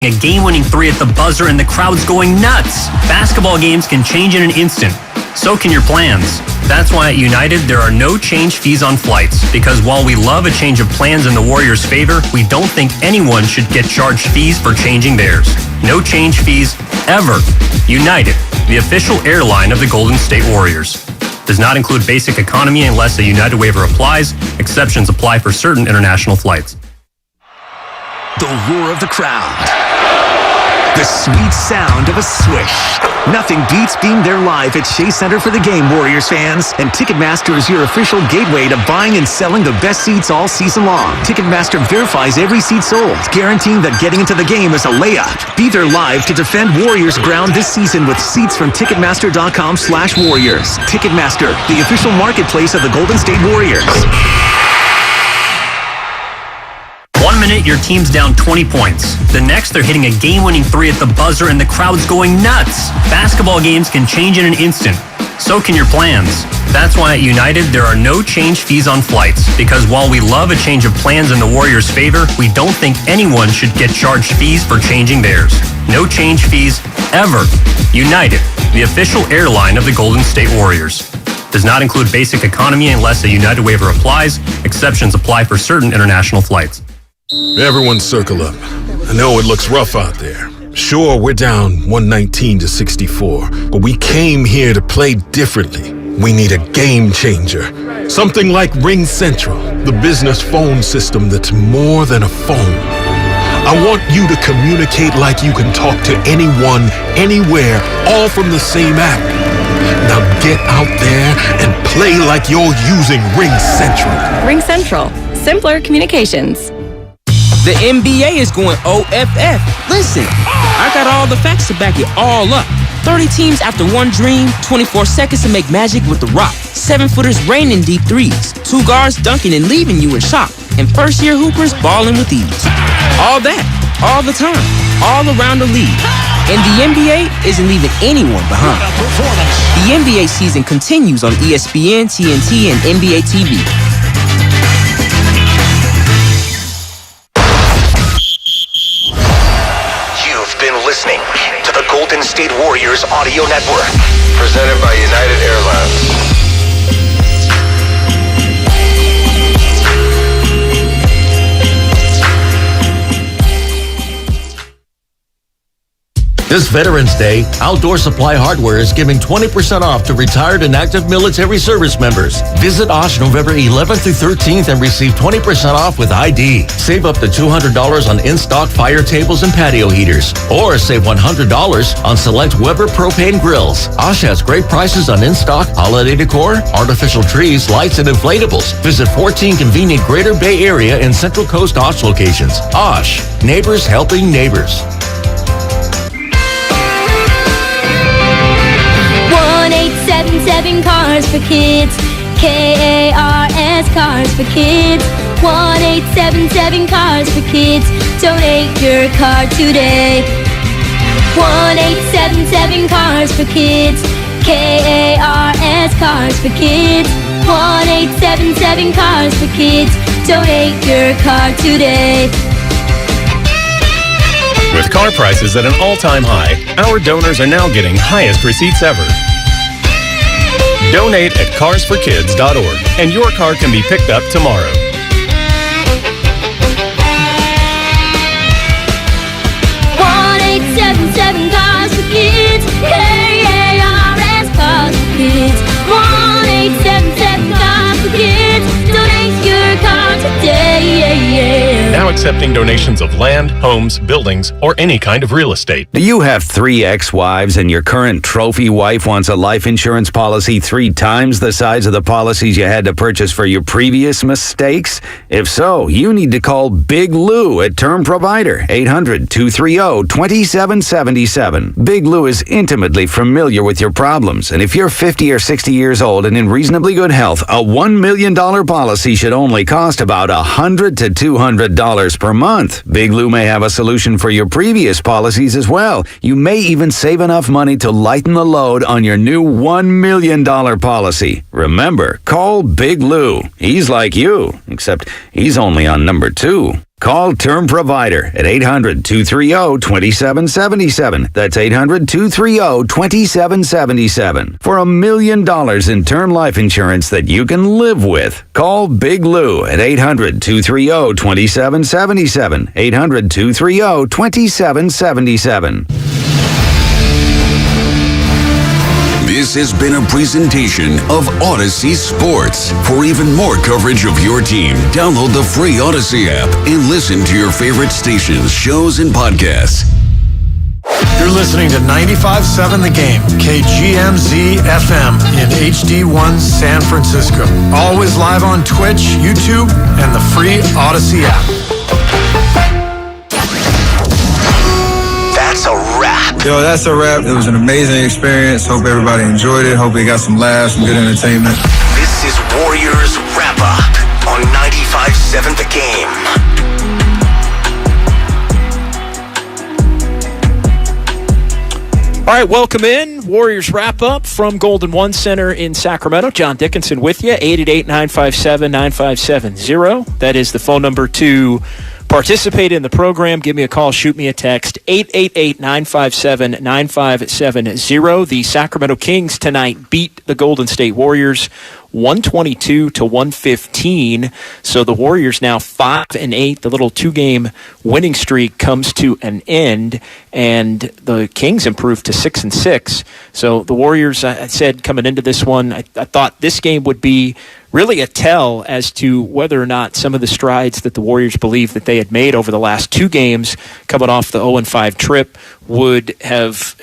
A game-winning three at the buzzer and the crowd's going nuts. Basketball games can change in an instant. So can your plans. That's why at United there are no change fees on flights. Because while we love a change of plans in the Warriors' favor, we don't think anyone should get charged fees for changing theirs. No change fees, ever. United, the official airline of the Golden State Warriors. Does not include basic economy unless a United waiver applies. Exceptions apply for certain international flights. The roar of the crowd. The sweet sound of a swish. Nothing beats being there live at Shea Center for the game, Warriors fans. And Ticketmaster is your official gateway to buying and selling the best seats all season long. Ticketmaster verifies every seat sold, guaranteeing that getting into the game is a layup. Be there live to defend Warriors ground this season with seats from Ticketmaster.com/Warriors. Ticketmaster, the official marketplace of the Golden State Warriors. 1 minute, your team's down 20 points. The next, they're hitting a game-winning three at the buzzer and the crowd's going nuts. Basketball games can change in an instant. So can your plans. That's why at United there are no change fees on flights. Because while we love a change of plans in the Warriors' favor, we don't think anyone should get charged fees for changing theirs. No change fees, ever. United, the official airline of the Golden State Warriors. Does not include basic economy unless a United waiver applies. Exceptions apply for certain international flights. Everyone circle up. I know it looks rough out there. Sure, we're down 119-64, but we came here to play differently. We need a game changer. Something like Ring Central, the business phone system that's more than a phone. I want you to communicate like you can talk to anyone, anywhere, all from the same app. Now get out there and play like you're using Ring Central. Ring Central. Simpler communications. The NBA is going OFF. Listen, I got all the facts to back it all up. 30 teams after one dream, 24 seconds to make magic with The Rock. 7-footers raining deep threes. 2 guards dunking and leaving you in shock. And first-year hoopers balling with ease. All that, all the time, all around the league. And the NBA isn't leaving anyone behind. The NBA season continues on ESPN, TNT, and NBA TV. Listening to the Golden State Warriors Audio Network. Presented by United Airlines. This Veterans Day, Outdoor Supply Hardware is giving 20% off to retired and active military service members. Visit Osh November 11th through 13th and receive 20% off with ID. Save up to $200 on in-stock fire tables and patio heaters. Or save $100 on select Weber propane grills. Osh has great prices on in-stock holiday decor, artificial trees, lights, and inflatables. Visit 14 convenient Greater Bay Area and Central Coast Osh locations. Osh, neighbors helping neighbors. 1-877 Cars for Kids. KARS Cars for Kids. 1-877 Cars for Kids. Donate your car today. 1-877 Cars for Kids. KARS Cars for Kids. 1-877 Cars for Kids. Donate your car today. With car prices at an all-time high, our donors are now getting highest receipts ever. Donate at carsforkids.org, and your car can be picked up tomorrow. Cars for Kids. KARS Cars for Kids. 1-877 Cars for Kids. Donate your car today. Now accepting donations of land, homes, buildings, or any kind of real estate. Do you have 3 ex-wives and your current trophy wife wants a life insurance policy 3 times the size of the policies you had to purchase for your previous mistakes? If so, you need to call Big Lou at Term Provider, 800-230-2777. Big Lou is intimately familiar with your problems, and if you're 50 or 60 years old and in reasonably good health, a $1 million policy should only cost about $100 to $200 per month. Big Lou may have a solution for your previous policies as well. You may even save enough money to lighten the load on your new $1 million policy. Remember, call Big Lou. He's like you, except he's only on number 2. Call Term Provider at 800-230-2777. That's 800-230-2777 for $1 million in term life insurance that you can live with. Call Big Lou at 800-230-2777. 800-230-2777. This has been a presentation of Odyssey Sports. For even more coverage of your team, download the free Odyssey app and listen to your favorite stations, shows, and podcasts. You're listening to 95.7 The Game, KGMZ FM in HD1 San Francisco. Always live on Twitch, YouTube, and the free Odyssey app. That's a wrap. Yo, that's a wrap. It was an amazing experience. Hope everybody enjoyed it. Hope they got some laughs and good entertainment. This is Warriors Wrap Up on 95.7 The Game. All right, welcome in. Warriors Wrap Up from Golden One Center in Sacramento. John Dickinson with you, 888-957-9570. That is the phone number to participate in the program. Give me a call, shoot me a text, 888-957-9570. The Sacramento Kings tonight beat the Golden State Warriors 122-115. So the Warriors now 5-8. The little 2-game winning streak comes to an end, and the Kings improved to 6-6. So the Warriors, I said coming into this one, I thought this game would be really a tell as to whether or not some of the strides that the Warriors believe that they had made over the last 2 games coming off the 0-5 trip would have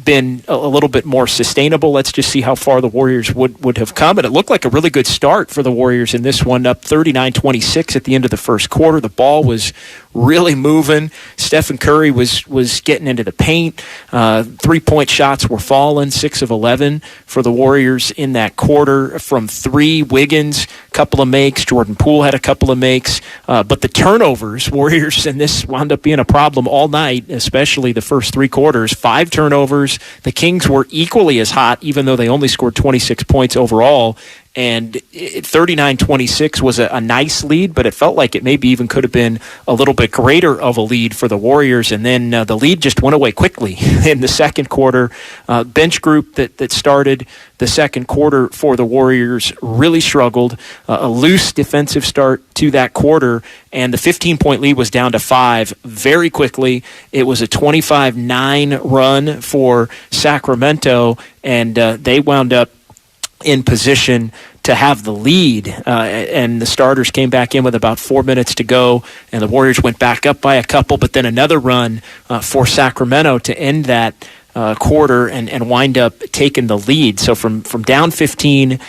been a little bit more sustainable. Let's just see how far the Warriors would have come. And it looked like a really good start for the Warriors in this one, up 39-26 at the end of the first quarter. The ball was really moving. Stephen Curry was getting into the paint. 3-point shots were falling, 6 of 11 for the Warriors in that quarter. From 3, Wiggins, a couple of makes. Jordan Poole had a couple of makes. But the turnovers, Warriors, and this wound up being a problem all night, especially the first 3 quarters. 5 turnovers. The Kings were equally as hot, even though they only scored 26 points overall. And 39-26 was a nice lead, but it felt like it maybe even could have been a little bit greater of a lead for the Warriors. And then the lead just went away quickly in the second quarter. Bench group that started the second quarter for the Warriors really struggled. A loose defensive start to that quarter, and the 15-point lead was down to 5 very quickly. It was a 25-9 run for Sacramento, and they wound up in position to have the lead, and the starters came back in with about 4 minutes to go, and the Warriors went back up by a couple, but then another run for Sacramento to end that quarter and wind up taking the lead. So from down 15,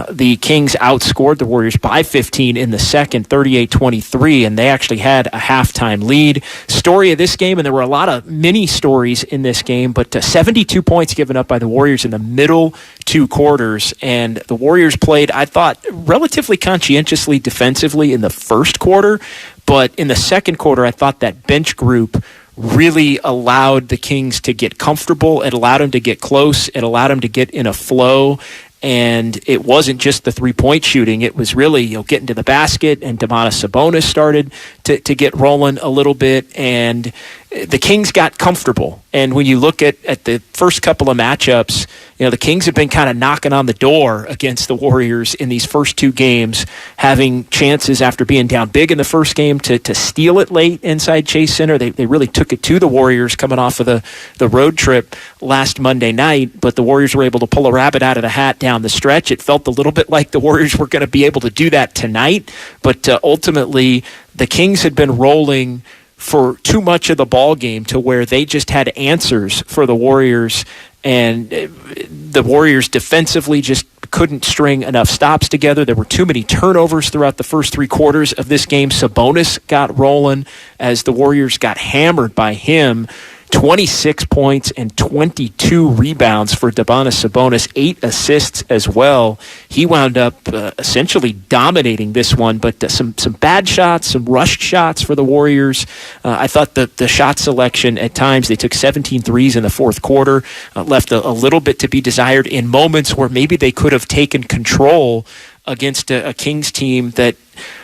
the Kings outscored the Warriors by 15 in the second, 38-23, and they actually had a halftime lead. Story of this game, and there were a lot of mini stories in this game, but 72 points given up by the Warriors in the middle 2 quarters, and the Warriors played, I thought, relatively conscientiously defensively in the first quarter, but in the second quarter, I thought that bench group really allowed the Kings to get comfortable. It allowed them to get close. It allowed them to get in a flow. And it wasn't just the 3-point shooting. It was really getting to the basket, and Domantas Sabonis started to get rolling a little bit, and the Kings got comfortable. And when you look at the first couple of matchups, the Kings have been kind of knocking on the door against the Warriors in these first 2 games, having chances after being down big in the first game to steal it late inside Chase Center. They really took it to the Warriors coming off of the road trip last Monday night, but the Warriors were able to pull a rabbit out of the hat down the stretch. It felt a little bit like the Warriors were going to be able to do that tonight, but ultimately the Kings had been rolling for too much of the ball game to where they just had answers for the Warriors, and the Warriors defensively just couldn't string enough stops together. There were too many turnovers throughout the first 3 quarters of this game. Sabonis got rolling as the Warriors got hammered by him. 26 points and 22 rebounds for Domantas Sabonis, 8 assists as well. He wound up essentially dominating this one, but some bad shots, some rushed shots for the Warriors. I thought the shot selection at times, they took 17 threes in the fourth quarter, left a little bit to be desired in moments where maybe they could have taken control against a Kings team that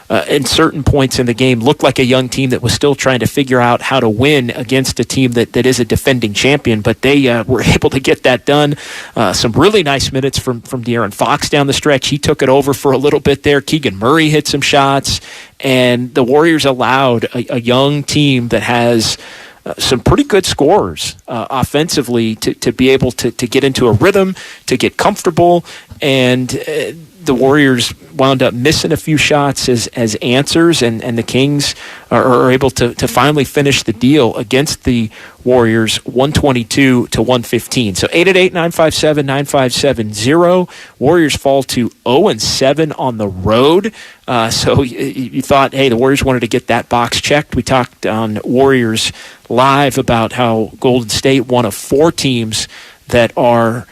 in certain points in the game, looked like a young team that was still trying to figure out how to win against a team that is a defending champion. But they were able to get that done. Some really nice minutes from De'Aaron Fox down the stretch. He took it over for a little bit there. Keegan Murray hit some shots. And the Warriors allowed a young team that has some pretty good scorers offensively to be able to get into a rhythm, to get comfortable, and the Warriors wound up missing a few shots as answers, and the Kings are able to finally finish the deal against the Warriors 122-115. So 888-957-9570. Warriors fall to 0-7 on the road. So you thought, hey, the Warriors wanted to get that box checked. We talked on Warriors Live about how Golden State, one of 4 teams that are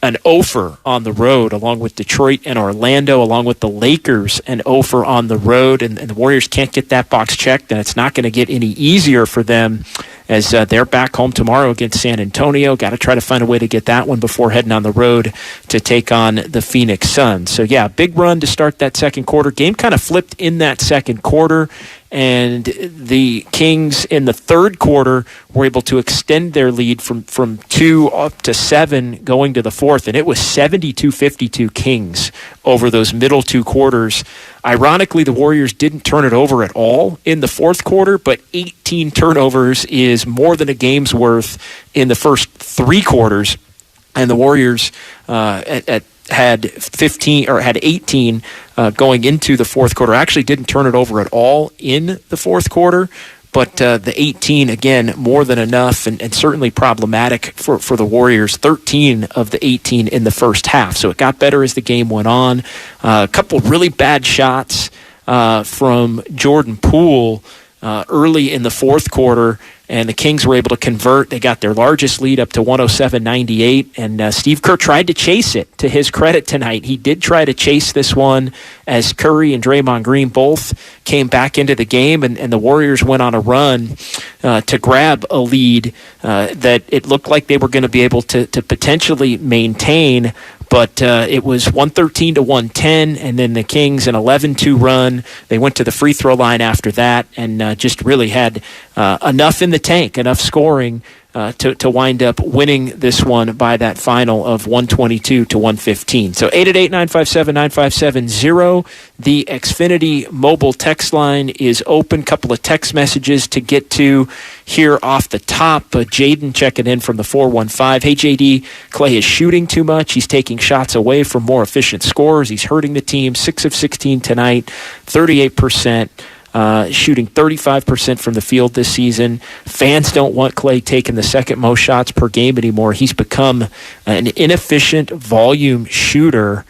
an offer on the road, along with Detroit and Orlando, along with the Lakers, an offer on the road, and the Warriors can't get that box checked, and it's not going to get any easier for them as they're back home tomorrow against San Antonio. Got to try to find a way to get that one before heading on the road to take on the Phoenix Suns. So, yeah, big run to start that second quarter. Game kind of flipped in that second quarter, and the Kings in the third quarter were able to extend their lead from 2 up to 7 going to the fourth, and it was 72-52 Kings over those middle 2 quarters. Ironically, the Warriors didn't turn it over at all in the fourth quarter, but 18 turnovers is more than a game's worth in the first 3 quarters, and the Warriors had 18 going into the fourth quarter. Actually didn't turn it over at all in the fourth quarter, but the 18, again, more than enough and certainly problematic for the Warriors. 13 of the 18 in the first half. So it got better as the game went on. A couple really bad shots from Jordan Poole early in the fourth quarter, and the Kings were able to convert. They got their largest lead up to 107-98, and Steve Kerr tried to chase it. To his credit tonight, he did try to chase this one as Curry and Draymond Green both came back into the game, and the Warriors went on a run to grab a lead that it looked like they were going to be able to potentially maintain. But it was 113-110, and then the Kings an 11-2 run. They went to the free throw line after that, and just really had enough in the tank, enough scoring to wind up winning this one by that final of 122-115. So 888-957-9570. The Xfinity mobile text line is open. Couple of text messages to get to here off the top. Jaden checking in from the 415. Hey, JD, Clay is shooting too much. He's taking shots away from more efficient scorers. He's hurting the team. 6 of 16 tonight, 38%. Shooting 35% from the field this season. Fans don't want Clay taking the second most shots per game anymore. He's become an inefficient volume shooter.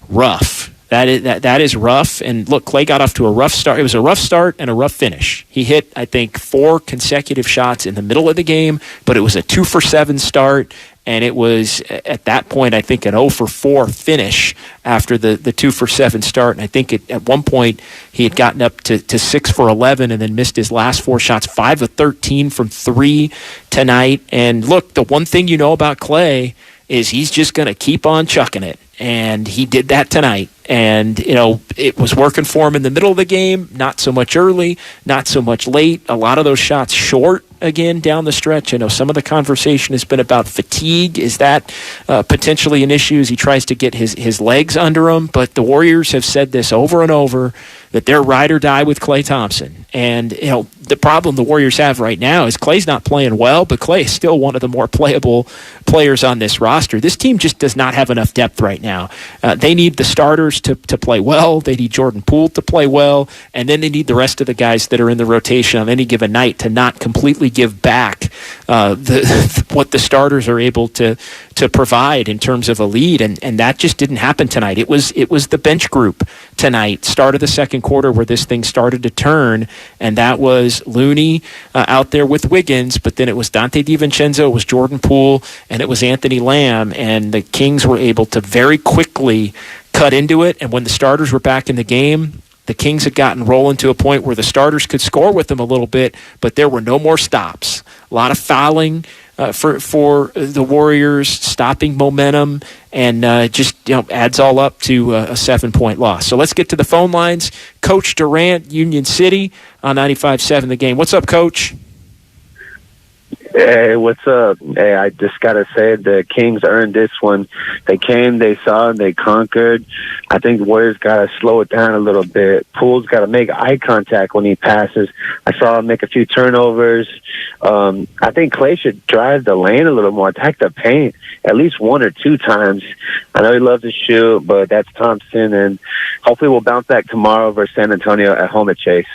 Rough. That is rough. And look, Clay got off to a rough start. It was a rough start and a rough finish. He hit, I think, 4 consecutive shots in the middle of the game, but it was a 2-for-7 start. And it was, at that point, I think, an 0-for-4 finish after the 2-for-7 start. And I think at one point he had gotten up to 6-for-11 and then missed his last 4 shots, 5 of 13 from 3 tonight. And look, the one thing you know about Clay is he's just going to keep on chucking it. And he did that tonight. And, it was working for him in the middle of the game, not so much early, not so much late. A lot of those shots short again down the stretch. I know some of the conversation has been about fatigue. Is that potentially an issue as he tries to get his legs under him? But the Warriors have said this over and over, that they're ride or die with Klay Thompson. And, the problem the Warriors have right now is Klay's not playing well, but Klay is still one of the more playable players on this roster. This team just does not have enough depth right now. They need the starters to play well. They need Jordan Poole to play well. And then they need the rest of the guys that are in the rotation on any given night to not completely give back what the starters are able to provide in terms of a lead. And that just didn't happen tonight. It was the bench group tonight, start of the second quarter, where this thing started to turn. And that was Looney out there with Wiggins, but then it was Dante DiVincenzo, it was Jordan Poole, and it was Anthony Lamb. And the Kings were able to very quickly cut into it. And when the starters were back in the game, the Kings had gotten rolling to a point where the starters could score with them a little bit, but there were no more stops. A lot of fouling, for the Warriors, stopping momentum, and just adds all up to a 7-point loss. So let's get to the phone lines. Coach Durant, Union City on 95.7 The Game. What's up, Coach? Hey, what's up? Hey, I just got to say the Kings earned this one. They came, they saw, and they conquered. I think the Warriors got to slow it down a little bit. Poole's got to make eye contact when he passes. I saw him make a few turnovers. I think Klay should drive the lane a little more, attack the paint at least 1 or 2 times. I know he loves to shoot, but that's Thompson, and hopefully we'll bounce back tomorrow versus San Antonio at home at Chase.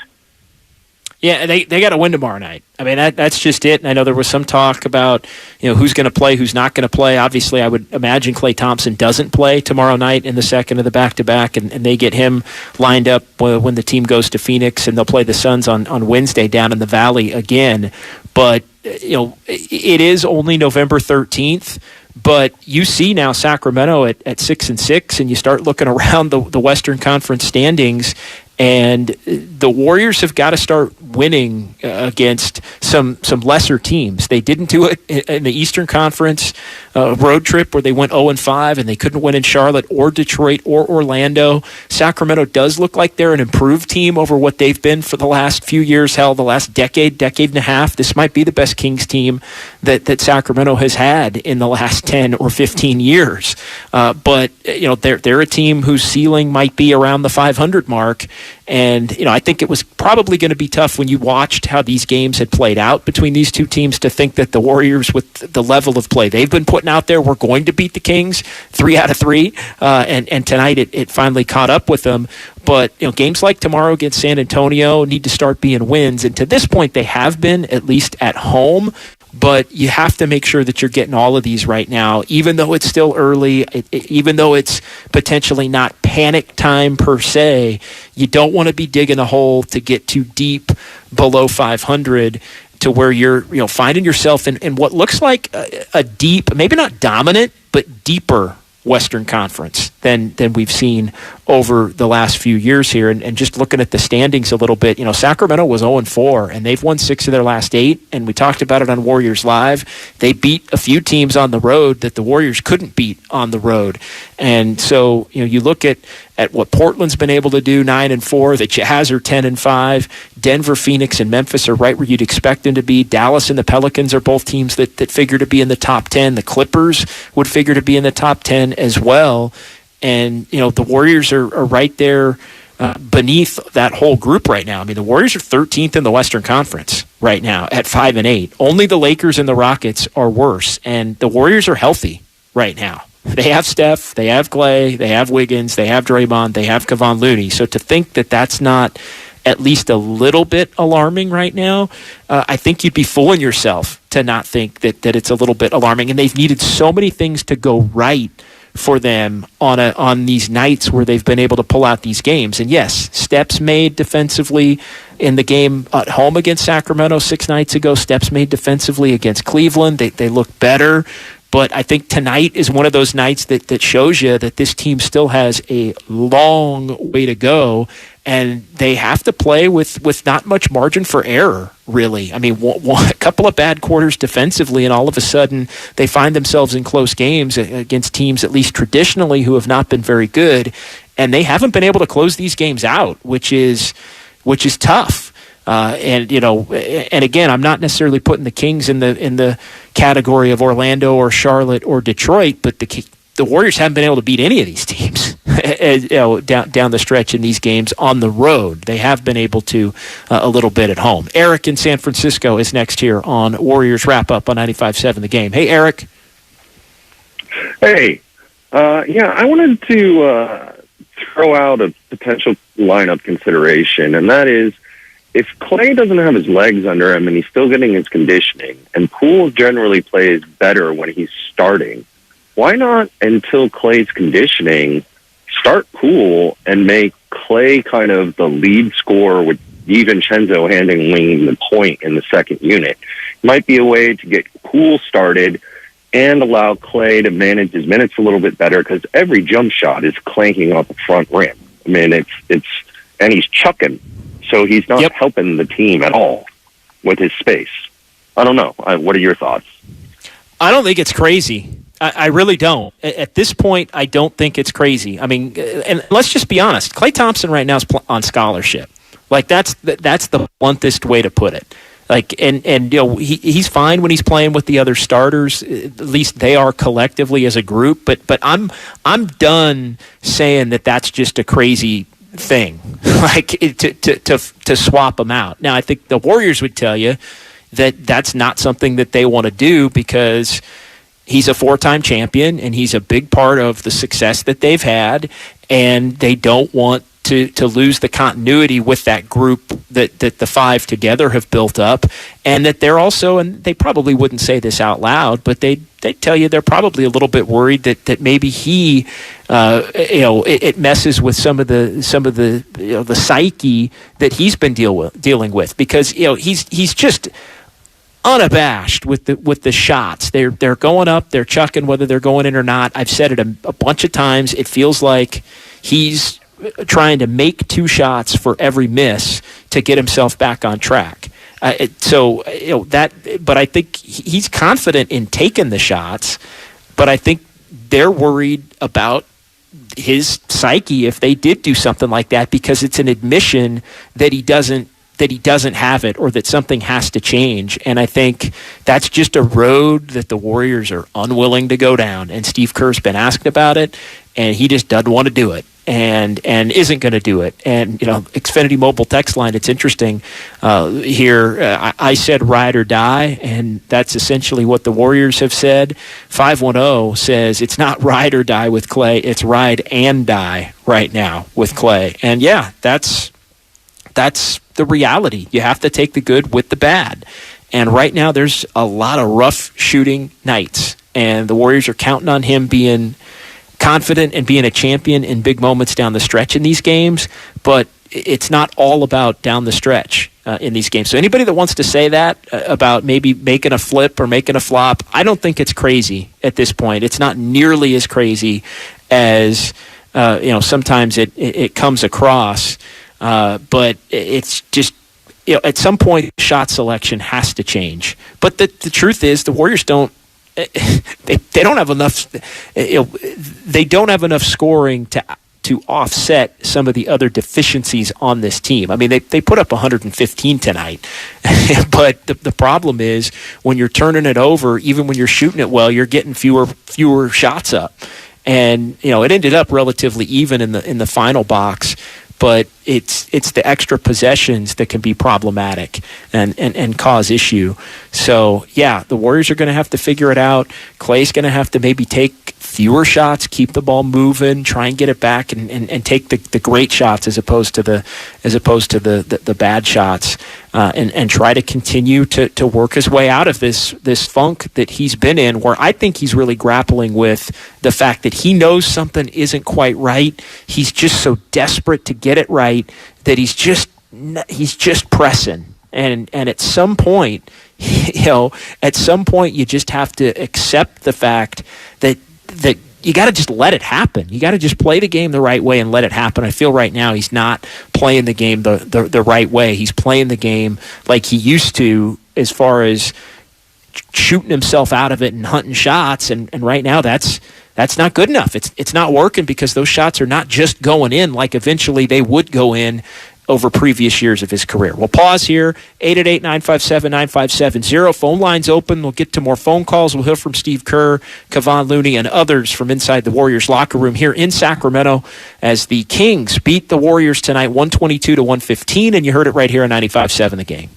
Yeah, they got to win tomorrow night. I mean, that's just it. And I know there was some talk about who's going to play, who's not going to play. Obviously, I would imagine Klay Thompson doesn't play tomorrow night in the second of the back-to-back, and they get him lined up when the team goes to Phoenix, and they'll play the Suns on Wednesday down in the Valley again. But it is only November 13th. But you see now Sacramento at 6-6, and you start looking around the Western Conference standings, and the Warriors have got to start winning against some lesser teams. They didn't do it in the Eastern Conference road trip where they went 0-5 and they couldn't win in Charlotte or Detroit or Orlando. Sacramento does look like they're an improved team over what they've been for the last few years, the last decade and a half. This might be the best Kings team that Sacramento has had in the last 10 or 15 years. But they're a team whose ceiling might be around the 500 mark. And, I think it was probably going to be tough when you watched how these games had played out between these two teams to think that the Warriors, with the level of play they've been putting out there, were going to beat the Kings 3 out of 3. And tonight it finally caught up with them. But, games like tomorrow against San Antonio need to start being wins. And to this point, they have been, at least at home. But you have to make sure that you're getting all of these right now, even though it's still early, even though it's potentially not panic time per se. You don't want to be digging a hole to get too deep below 500 to where you're finding yourself in what looks like a deep, maybe not dominant, but deeper Western Conference than we've seen over the last few years here. And just looking at the standings a little bit, Sacramento was 0-4, and they've won 6 of their last 8, and we talked about it on Warriors Live. They beat a few teams on the road that the Warriors couldn't beat on the road. And so, you look at what Portland's been able to do, 9-4, the Jazz are 10-5, Denver, Phoenix, and Memphis are right where you'd expect them to be. Dallas and the Pelicans are both teams that figure to be in the top 10. The Clippers would figure to be in the top 10 as well. And, the Warriors are right there beneath that whole group right now. I mean, the Warriors are 13th in the Western Conference right now at 5-8. Only the Lakers and the Rockets are worse. And the Warriors are healthy right now. They have Steph, they have Klay, they have Wiggins, they have Draymond, they have Kevon Looney. So to think that that's not at least a little bit alarming right now, I think you'd be fooling yourself to not think that it's a little bit alarming. And they've needed so many things to go right for them on these nights where they've been able to pull out these games. And yes, steps made defensively in the game at home against Sacramento 6 nights ago, steps made defensively against Cleveland. They look better. But I think tonight is one of those nights that shows you that this team still has a long way to go, and they have to play with not much margin for error, really. I mean, a couple of bad quarters defensively, and all of a sudden they find themselves in close games against teams, at least traditionally, who have not been very good, and they haven't been able to close these games out, which is tough. And again, I'm not necessarily putting the Kings in the category of Orlando or Charlotte or Detroit, but the Warriors haven't been able to beat any of these teams down the stretch in these games on the road. They have been able to a little bit at home. Eric in San Francisco is next here on Warriors Wrap Up on 95.7 The Game. Hey, Eric. Hey. I wanted to throw out a potential lineup consideration, and that is, if Klay doesn't have his legs under him and he's still getting his conditioning, and Poole generally plays better when he's starting, why not, until Klay's conditioning, start Poole and make Klay kind of the lead scorer with DiVincenzo handling the point in the second unit? Might be a way to get Poole started and allow Klay to manage his minutes a little bit better, because every jump shot is clanking off the front rim. I mean, and he's chucking. So he's not helping the team at all with his space. I don't know. What are your thoughts? I don't think it's crazy. I really don't. At this point, I don't think it's crazy. I mean, and let's just be honest. Klay Thompson right now is on scholarship. Like that's the bluntest way to put it. Like and he's fine when he's playing with the other starters. At least they are collectively as a group. But I'm done saying that that's just a crazy thing. Like to swap them out. Now I think the Warriors would tell you that that's not something that they want to do because he's a 4-time champion, and he's a big part of the success that they've had, and they don't want to lose the continuity with that group that the five together have built up, and that they're also, and they probably wouldn't say this out loud, but they tell you they're probably a little bit worried that maybe he, it messes with some of the the psyche that he's been dealing with, because he's just unabashed with the shots. They're going up, they're chucking whether they're going in or not. I've said it a bunch of times. It feels like he's trying to make 2 shots for every miss to get himself back on track. But I think he's confident in taking the shots, but I think they're worried about his psyche if they did do something like that, because it's an admission that he doesn't have it, or that something has to change. And I think that's just a road that the Warriors are unwilling to go down. And Steve Kerr's been asked about it, and he just doesn't want to do it and isn't going to do it. And, Xfinity Mobile text line, it's interesting here. I said ride or die, and that's essentially what the Warriors have said. 510 says it's not ride or die with Klay, it's ride and die right now with Klay. And yeah, that's the reality. You have to take the good with the bad. And right now there's a lot of rough shooting nights, and the Warriors are counting on him being confident and being a champion in big moments down the stretch in these games, but it's not all about down the stretch in these games. So anybody that wants to say that about maybe making a flip or making a flop, I don't think it's crazy at this point. It's not nearly as crazy as sometimes it comes across. But it's just, at some point, shot selection has to change. But the truth is, the Warriors don't. They don't have enough. They don't have enough scoring to offset some of the other deficiencies on this team. I mean, they put up 115 tonight, but the problem is when you're turning it over, even when you're shooting it well, you're getting fewer shots up, and it ended up relatively even in the final box. But it's the extra possessions that can be problematic and cause issue. So, yeah, the Warriors are going to have to figure it out. Klay's going to have to maybe take fewer shots, keep the ball moving, try and get it back, and take the great shots as opposed to the bad shots, and try to continue to work his way out of this funk that he's been in, where I think he's really grappling with the fact that he knows something isn't quite right. He's just so desperate to get it right that he's just pressing, and at some point, you just have to accept the fact that you got to just let it happen. You got to just play the game the right way and let it happen. I feel right now he's not playing the game the right way. He's playing the game like he used to, as far as shooting himself out of it and hunting shots. And right now that's not good enough. It's not working, because those shots are not just going in like eventually they would go in over previous years of his career. We'll pause here. 888-957-9570. Phone lines open. We'll get to more phone calls. We'll hear from Steve Kerr, Kevon Looney, and others from inside the Warriors locker room here in Sacramento as the Kings beat the Warriors tonight 122-115, and you heard it right here on 95.7 The Game.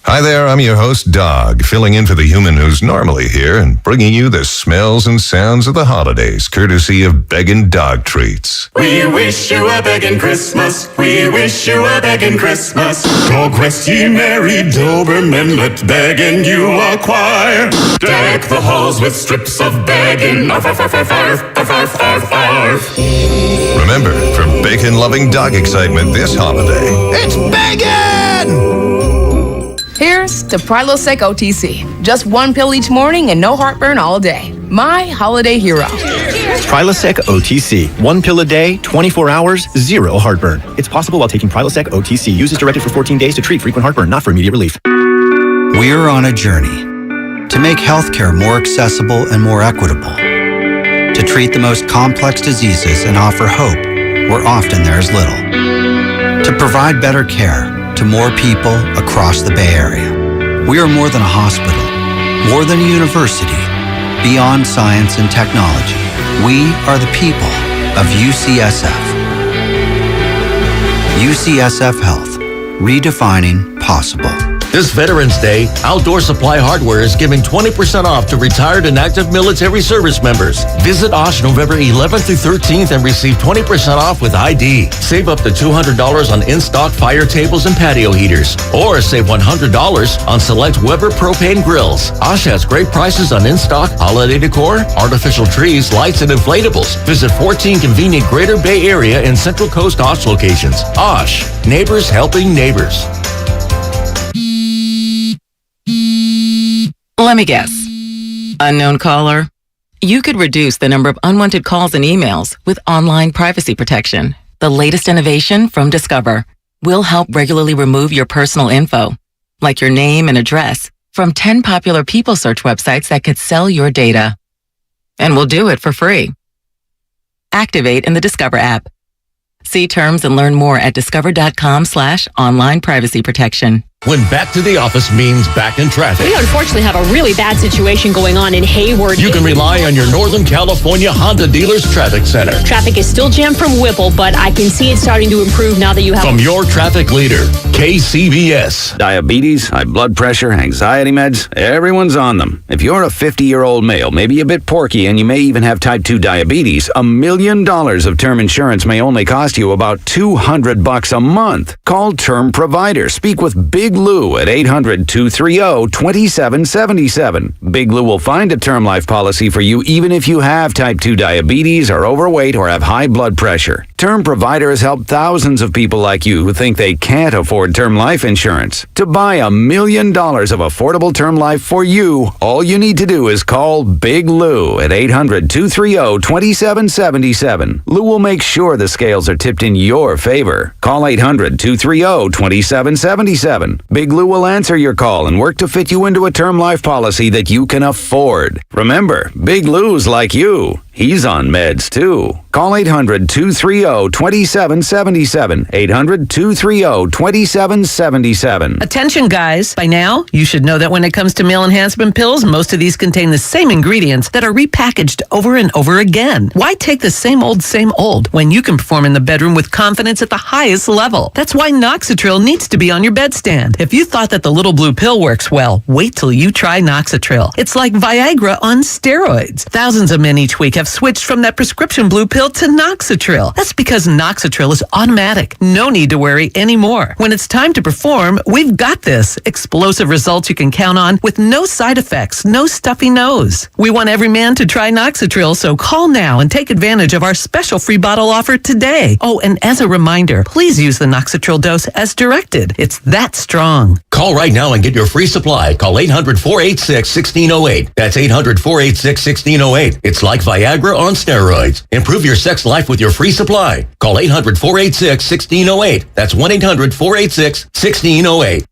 Hi there, I'm your host, Dog, filling in for the human who's normally here and bringing you the smells and sounds of the holidays, courtesy of Beggin' Dog Treats. We wish you a beggin' Christmas. We wish you a beggin' Christmas. Dog rest ye merry Doberman, let beggin' you acquire. Deck the halls with strips of beggin'. Arf, arf, arf, arf, arf, arf, arf, arf. Remember, for bacon-loving dog excitement this holiday, it's Beggin'! Here's to Prilosec OTC. Just one pill each morning and no heartburn all day. My holiday hero. Prilosec OTC. One pill a day, 24 hours, zero heartburn. It's possible while taking Prilosec OTC. Use as directed for 14 days to treat frequent heartburn, not for immediate relief. We're on a journey To make healthcare more accessible and more equitable. To treat the most complex diseases and offer hope where often there is little. To provide better care to more people across the Bay Area. We are more than a hospital, more than a university, beyond science and technology. We are the people of UCSF. UCSF Health, redefining possible. This Veterans Day, Outdoor Supply Hardware is giving 20% off to retired and active military service members. Visit Osh November 11th through 13th and receive 20% off with ID. Save up to $200 on in-stock fire tables and patio heaters. Or save $100 on select Weber propane grills. Osh has great prices on in-stock holiday decor, artificial trees, lights, and inflatables. Visit 14 convenient Greater Bay Area and Central Coast Osh locations. Osh, neighbors helping neighbors. Let me guess. Unknown caller? You could reduce the number of unwanted calls and emails with online privacy protection. The latest innovation from Discover will help regularly remove your personal info, like your name and address, from 10 popular people search websites that could sell your data. And we'll do it for free. Activate in the Discover app. See terms and learn more at discover.com/online privacy protection. When back to the office means back in traffic. We unfortunately have a really bad situation going on in Hayward. You can rely on your Northern California Honda Dealers Traffic Center. Traffic is still jammed from Whipple, but I can see it starting to improve now that you have... From your traffic leader, KCBS. Diabetes, high blood pressure, anxiety meds, everyone's on them. If you're a 50-year-old male, maybe a bit porky, and you may even have type 2 diabetes, $1 million of term insurance may only cost you about $200 a month. Call Term Provider. Speak with Big Lou at 800-230-2777. Big Lou will find a term life policy for you even if you have type 2 diabetes, are overweight, or have high blood pressure. Term Provider has helped thousands of people like you who think they can't afford term life insurance. To buy $1 million of affordable term life for you, all you need to do is call Big Lou at 800-230-2777. Lou will make sure the scales are tipped in your favor. Call 800-230-2777. Big Lou will answer your call and work to fit you into a term life policy that you can afford. Remember, Big Lou's like you. He's on meds, too. Call 800-230-2777. 800-230-2777. Attention, guys. By now, you should know that when it comes to male enhancement pills, most of these contain the same ingredients that are repackaged over and over again. Why take the same old when you can perform in the bedroom with confidence at the highest level? That's why Noxitril needs to be on your bedstand. If you thought that the little blue pill works well, wait till you try Noxitril. It's like Viagra on steroids. Thousands of men each week have switched from that prescription blue pill to Noxitril. That's because Noxitril is automatic. No need to worry anymore. When it's time to perform, we've got this. Explosive results you can count on with no side effects, no stuffy nose. We want every man to try Noxitril, so call now and take advantage of our special free bottle offer today. Oh, and as a reminder, please use the Noxitril dose as directed. It's that strong. Call right now and get your free supply. Call 800-486-1608. That's 800-486-1608. It's like Viagra on steroids. Improve your sex life with your free supply. Call 800-486-1608. That's 1-800-486-1608.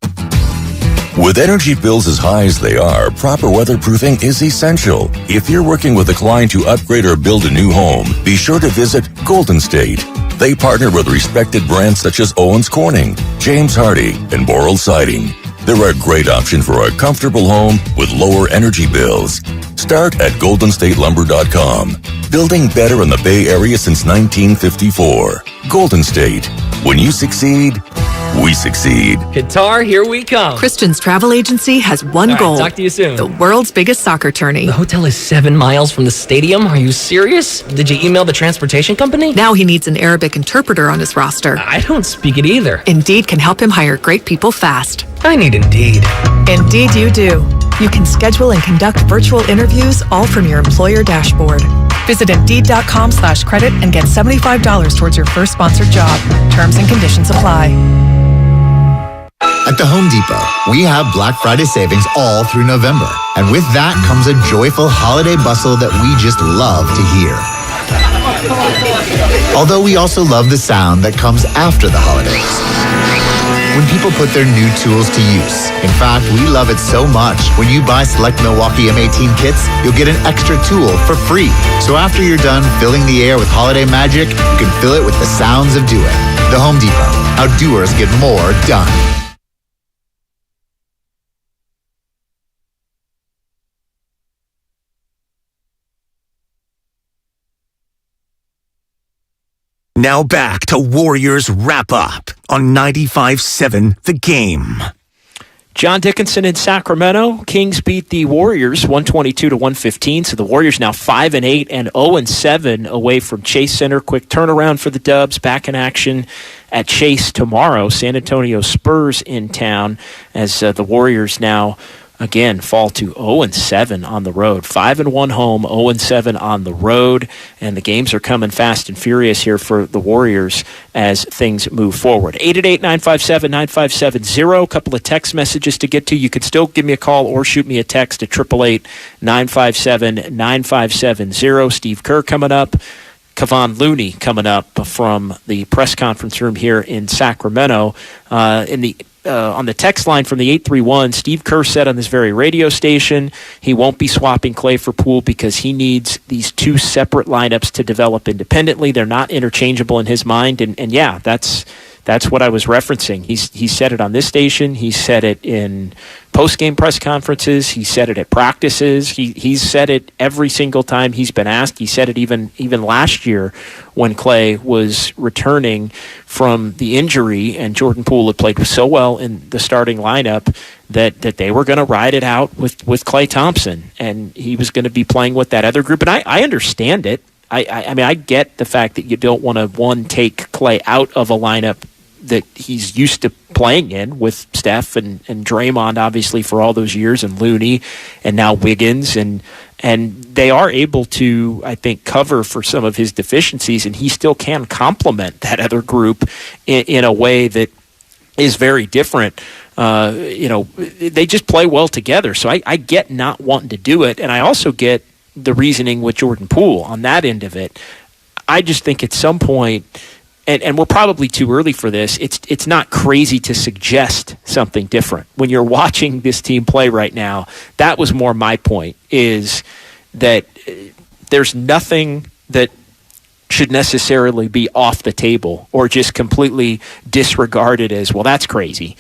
With energy bills as high as they are, proper weatherproofing is essential. If you're working with a client to upgrade or build a new home, be sure to visit Golden State. They partner with respected brands such as Owens Corning, James Hardie, and Boral Siding. They're a great option for a comfortable home with lower energy bills. Start at GoldenStateLumber.com. Building better in the Bay Area since 1954. Golden State. When you succeed, we succeed. Qatar, here we come. Christian's travel agency has one goal. Talk to you soon. The world's biggest soccer tourney. The hotel is 7 miles from the stadium. Are you serious? Did you email the transportation company? Now he needs an Arabic interpreter on his roster. I don't speak it either. Indeed can help him hire great people fast. I need Indeed. Indeed you do. You can schedule and conduct virtual interviews all from your employer dashboard. Visit Indeed.com/credit and get $75 towards your first sponsored job. Terms and conditions apply. At the Home Depot, we have Black Friday savings all through November. And with that comes a joyful holiday bustle that we just love to hear. Although we also love the sound that comes after the holidays, when people put their new tools to use. In fact, we love it so much. When you buy select Milwaukee M18 kits, you'll get an extra tool for free. So after you're done filling the air with holiday magic, you can fill it with the sounds of doing. The Home Depot. How doers get more done. Now back to Warriors Wrap-Up on 95.7 The Game. John Dickinson in Sacramento. Kings beat the Warriors 122-115. So the Warriors now 5-8 and 0-7 away from Chase Center. Quick turnaround for the Dubs. Back in action at Chase tomorrow. San Antonio Spurs in town as the Warriors now again fall to 0-7 on the road. 5-1 home, 0-7 on the road, and the games are coming fast and furious here for the Warriors as things move forward. 888-957-9570. A couple of text messages to get to. You can still give me a call or shoot me a text at 888-957-9570. Steve Kerr coming up. Kevon Looney coming up from the press conference room here in Sacramento. On the text line from the 831, Steve Kerr said on this very radio station he won't be swapping Clay for Poole because he needs these two separate lineups to develop independently. They're not interchangeable in his mind, and yeah, that's what I was referencing. He said it on this station. He said it in post-game press conferences. He said it at practices. He's said it every single time he's been asked. He said it even last year when Clay was returning from the injury and Jordan Poole had played so well in the starting lineup that they were going to ride it out with Klay Thompson, and he was going to be playing with that other group. And I understand it. I mean, I get the fact that you don't want to, take Clay out of a lineup that he's used to playing in with Steph and Draymond, obviously, for all those years, and Looney, and now Wiggins, and they are able to, I think, cover for some of his deficiencies, and he still can complement that other group in a way that is very different. They just play well together, so I get not wanting to do it, and I also get the reasoning with Jordan Poole on that end of it. I just think at some point, and we're probably too early for this, it's not crazy to suggest something different. When you're watching this team play right now, that was more my point, is that there's nothing that should necessarily be off the table or just completely disregarded as, well, that's crazy,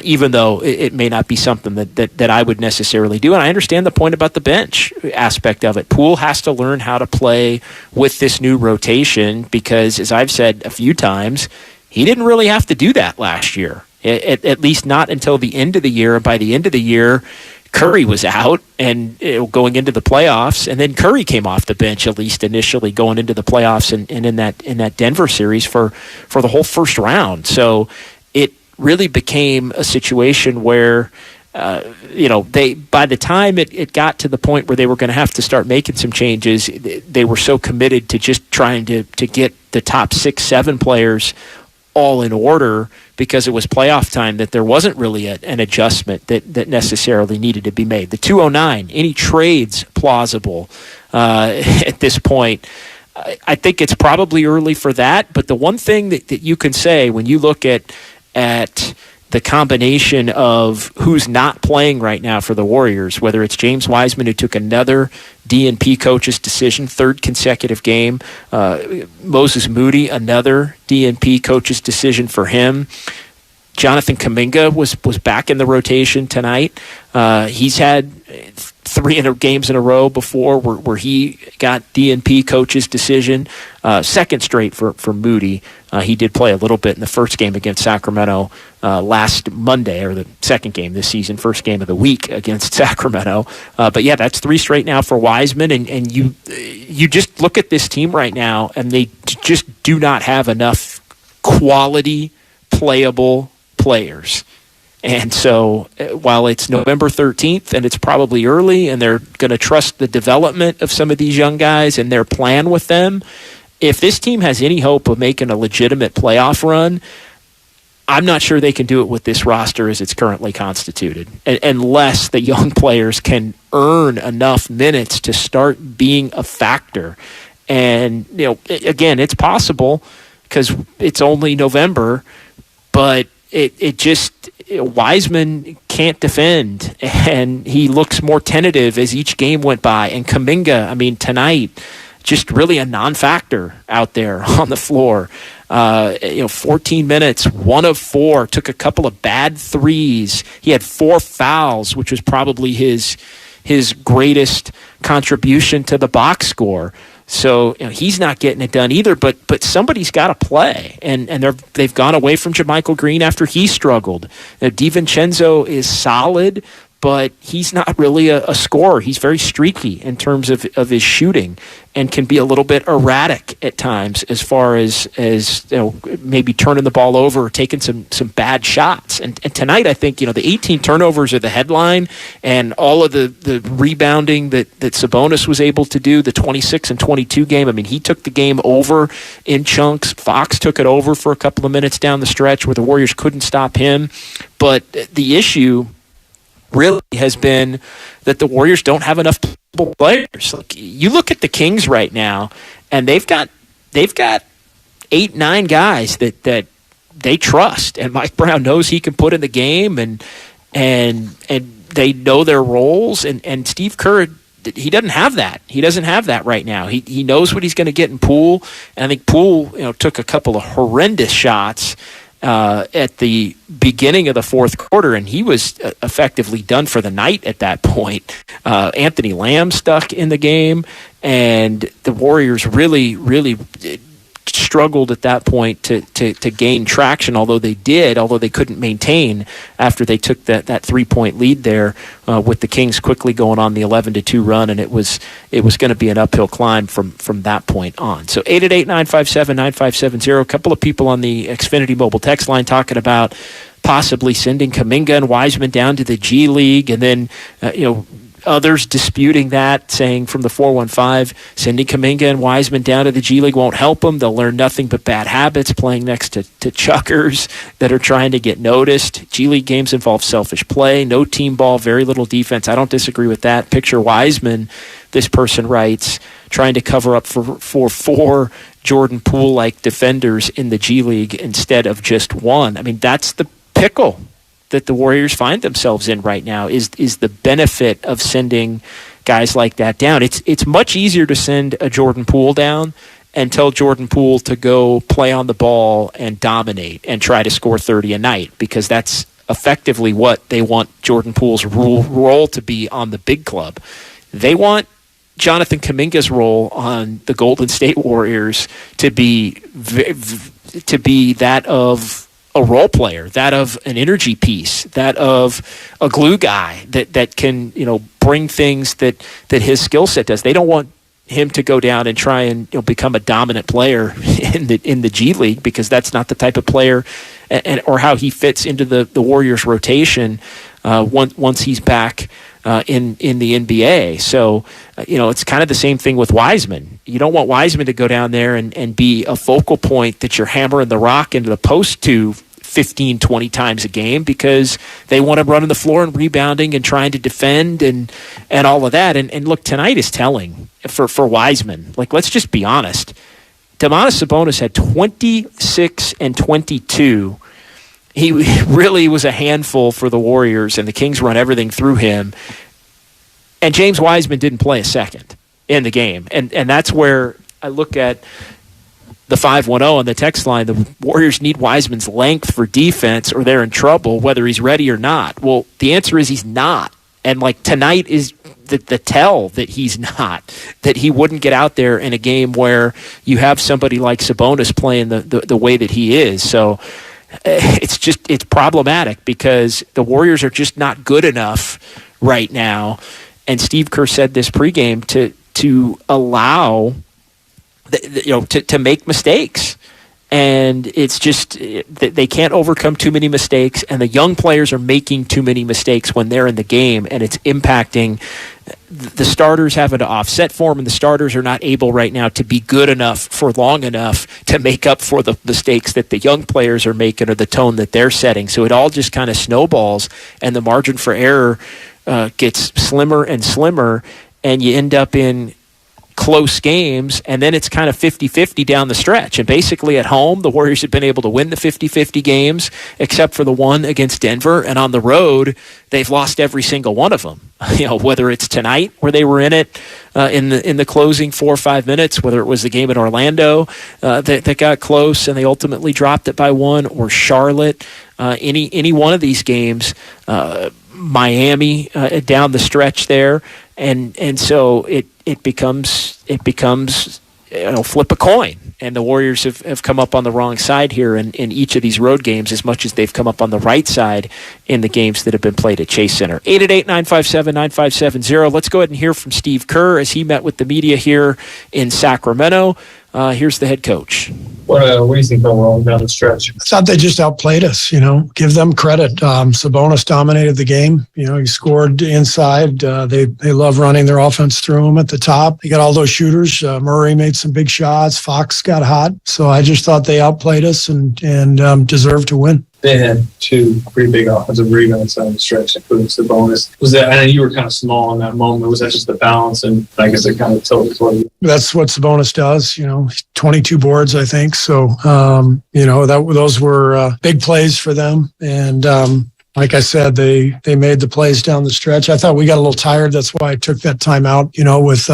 even though it may not be something that I would necessarily do. And I understand the point about the bench aspect of it. Poole has to learn how to play with this new rotation because, as I've said a few times, he didn't really have to do that last year, at least not until the end of the year. And by the end of the year, Curry was out and going into the playoffs, and then Curry came off the bench, at least initially, going into the playoffs and in that Denver series for the whole first round. So it really became a situation where they, by the time it got to the point where they were going to have to start making some changes, they were so committed to just trying to get the top 6-7 players all in order because it was playoff time that there wasn't really an adjustment that necessarily needed to be made. The 209, any trades plausible at this point? I think it's probably early for that, but the one thing that you can say when you look at the combination of who's not playing right now for the Warriors, whether it's James Wiseman, who took another DNP coach's decision, third consecutive game, Moses Moody, another DNP coach's decision for him. Jonathan Kuminga was back in the rotation tonight. He's had 3 games in a row before where he got DNP coach's decision. Second straight for Moody. He did play a little bit in the first game against Sacramento last Monday, or the second game this season, first game of the week against Sacramento. But yeah, that's 3 straight now for Wiseman, and you just look at this team right now, and they just do not have enough quality, playable players. And so while it's November 13th and it's probably early and they're going to trust the development of some of these young guys and their plan with them, if this team has any hope of making a legitimate playoff run, I'm not sure they can do it with this roster as it's currently constituted, unless the young players can earn enough minutes to start being a factor. And, again, it's possible because it's only November, but it just, Wiseman can't defend, and he looks more tentative as each game went by. And Kuminga, tonight, just really a non-factor out there on the floor. 14 minutes, 1 of 4, took a couple of bad threes. He had 4 fouls, which was probably his greatest contribution to the box score. So he's not getting it done either, but somebody's got to play, and they've gone away from JaMychal Green after he struggled. DiVincenzo is solid, but he's not really a scorer. He's very streaky in terms of his shooting and can be a little bit erratic at times as far as maybe turning the ball over or taking some bad shots. And tonight, I think, the 18 turnovers are the headline, and all of the rebounding that Sabonis was able to do, the 26 and 22 game. He took the game over in chunks. Fox took it over for a couple of minutes down the stretch where the Warriors couldn't stop him. But the issue really has been that the Warriors don't have enough players. Like, you look at the Kings right now, and they've got 8-9 guys that they trust, and Mike Brown knows he can put in the game, and they know their roles, and Steve Kerr, he doesn't have that. He doesn't have that right now. He knows what he's going to get in Poole, and I think Poole took a couple of horrendous shots at the beginning of the fourth quarter, and he was effectively done for the night at that point. Anthony Lamb stuck in the game, and the Warriors really, really struggled at that point to gain traction, although they couldn't maintain after they took that 3-point lead there with the Kings quickly going on the 11-2 run, and it was going to be an uphill climb from that point on. So 888-957-9570, a couple of people on the Xfinity mobile text line talking about possibly sending Kuminga and Wiseman down to the G League, and then others disputing that, saying from the 415, sending Kuminga and Wiseman down to the G League won't help them. They'll learn nothing but bad habits playing next to chuckers that are trying to get noticed. G League games involve selfish play, no team ball, very little defense. I don't disagree with that. Picture Wiseman, this person writes, trying to cover up for 4 Jordan Poole-like defenders in the G League instead of just one. That's the pickle that the Warriors find themselves in right now, is the benefit of sending guys like that down. It's much easier to send a Jordan Poole down and tell Jordan Poole to go play on the ball and dominate and try to score 30 a night, because that's effectively what they want Jordan Poole's role to be on the big club. They want Jonathan Kuminga's role on the Golden State Warriors to be that of a role player, that of an energy piece, that of a glue guy that can bring things that his skill set does. They don't want him to go down and try and become a dominant player in the G League, because that's not the type of player or how he fits into the Warriors rotation once he's back in the NBA. So it's kind of the same thing with Wiseman. You don't want Wiseman to go down there and be a focal point that you're hammering the rock into the post to 15, 20 times a game, because they want him running the floor and rebounding and trying to defend and all of that. And look, tonight is telling for Wiseman. Like, let's just be honest. Domantas Sabonis had 26 and 22. He really was a handful for the Warriors, and the Kings run everything through him. And James Wiseman didn't play a second in the game. And that's where I look at the 510 on the text line. The Warriors need Wiseman's length for defense, or they're in trouble, whether he's ready or not. Well, the answer is he's not. And tonight is the tell that he's not, that he wouldn't get out there in a game where you have somebody like Sabonis playing the way that he is. So it's problematic, because the Warriors are just not good enough right now. And Steve Kerr said this pregame to allow to make mistakes, and it's just they can't overcome too many mistakes, and the young players are making too many mistakes when they're in the game, and it's impacting the starters having to offset for them, and the starters are not able right now to be good enough for long enough to make up for the mistakes that the young players are making or the tone that they're setting. So it all just kind of snowballs, and the margin for error gets slimmer and slimmer, and you end up in close games, and then it's kind of 50-50 down the stretch. And basically at home, the Warriors have been able to win the 50-50 games, except for the one against Denver. And on the road, they've lost every single one of them. Whether it's tonight where they were in it in the closing 4 or 5 minutes, whether it was the game in Orlando that got close and they ultimately dropped it by 1, or Charlotte, any one of these games, Miami down the stretch there, and so it becomes flip a coin. And the Warriors have come up on the wrong side here in each of these road games, as much as they've come up on the right side in the games that have been played at Chase Center. 888-957-9570. Let's go ahead and hear from Steve Kerr as he met with the media here in Sacramento. Here's the head coach. What do you think overall down the stretch? I thought they just outplayed us, give them credit. Sabonis dominated the game. He scored inside. They love running their offense through him at the top. They got all those shooters. Murray made some big shots. Fox got hot. So I just thought they outplayed us and deserved to win. They had 2 pretty big offensive rebounds down the stretch, including Sabonis. Was that? I know you were kind of small in that moment. Was that just the balance? And I guess it kind of tilted toward you. That's what Sabonis does. 22 boards, I think. So those were big plays for them. And like I said, they made the plays down the stretch. I thought we got a little tired. That's why I took that timeout. With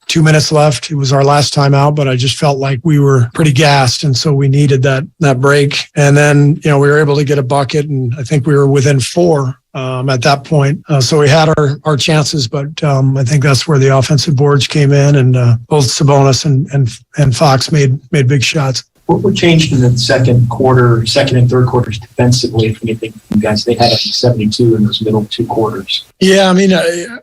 2 minutes left. It was our last time out, but I just felt like we were pretty gassed, and so we needed that break. And then, we were able to get a bucket, and I think we were within 4 at that point. So we had our chances, but I think that's where the offensive boards came in, and both Sabonis and Fox made big shots. What changed in the second and third quarters defensively, if anything, you guys? They had 72 in those middle 2 quarters. Yeah,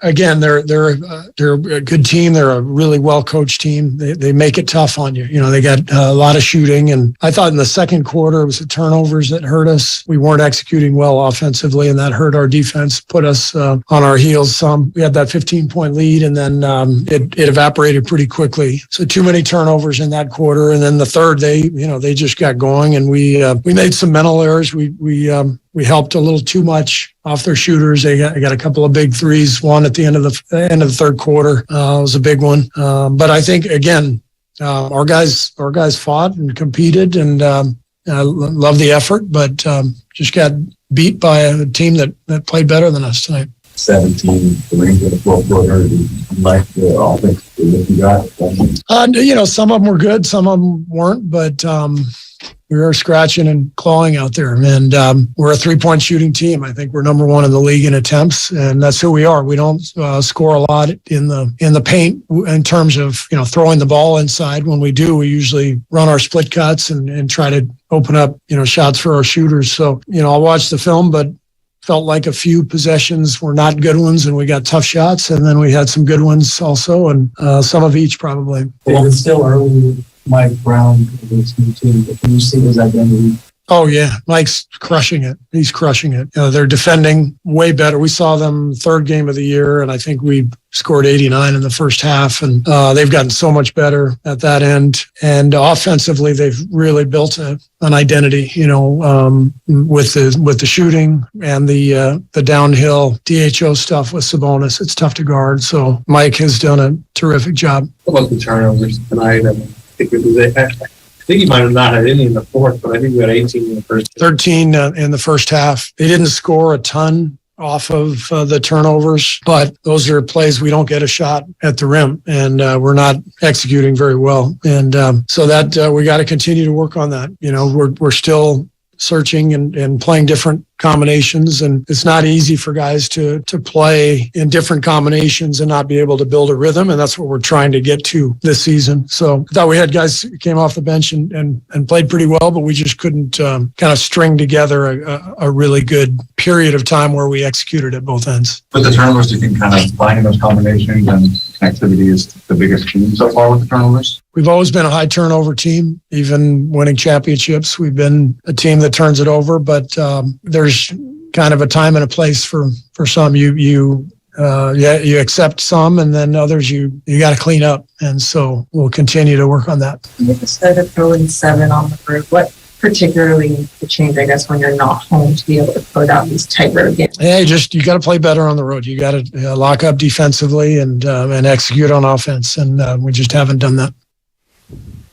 again, they're a good team. They're a really well-coached team. They make it tough on you. They got a lot of shooting, and I thought in the second quarter it was the turnovers that hurt us. We weren't executing well offensively, and that hurt our defense, put us on our heels some. We had that 15-point lead, and then it evaporated pretty quickly. So too many turnovers in that quarter, and then the third, they just got going, and we made some mental errors. We helped a little too much off their shooters. They got a couple of big threes. One at the end of the third quarter was a big one. But I think again, our guys fought and competed, and I love the effort. But just got beat by a team that played better than us tonight. 17 range of the fourth quarter, like the offense that you got. Some of them were good, some of them weren't, but we were scratching and clawing out there. And we're a 3-point shooting team. I think we're number 1 in the league in attempts, and that's who we are. We don't score a lot in the paint in terms of throwing the ball inside. When we do, we usually run our split cuts and try to open up shots for our shooters. So I'll watch the film, but felt like a few possessions were not good ones, and we got tough shots, and then we had some good ones also, and some of each probably. It's still early. Mike Brown against me too, but can you see his identity? Oh, yeah. Mike's crushing it. He's crushing it. They're defending way better. We saw them third game of the year, and I think we scored 89 in the first half, and they've gotten so much better at that end. And offensively, they've really built an identity, with the shooting and the downhill DHO stuff with Sabonis. It's tough to guard. So Mike has done a terrific job. What about the turnovers tonight? I think you might have not had any in the fourth, but I think you had 18 in the first. 13 in the first half. They didn't score a ton off of the turnovers, but those are plays we don't get a shot at the rim, and we're not executing very well. And so that we got to continue to work on that. We're still searching and playing different combinations, and it's not easy for guys to play in different combinations and not be able to build a rhythm, and that's what we're trying to get to this season. So I thought we had guys who came off the bench and played pretty well, but we just couldn't kind of string together a really good period of time where we executed at both ends. With the turnovers, you can kind of find those combinations, and connectivity is the biggest key so far with the turnovers. We've always been a high turnover team, even winning championships. We've been a team that turns it over, but there's kind of a time and a place for some. You accept some, and then others you got to clean up. And so we'll continue to work on that. Instead of throwing 7 on the road, what particularly the change, I guess, when you're not home to be able to put out these tight road games? Hey, you got to play better on the road. You got to lock up defensively and execute on offense, and we just haven't done that.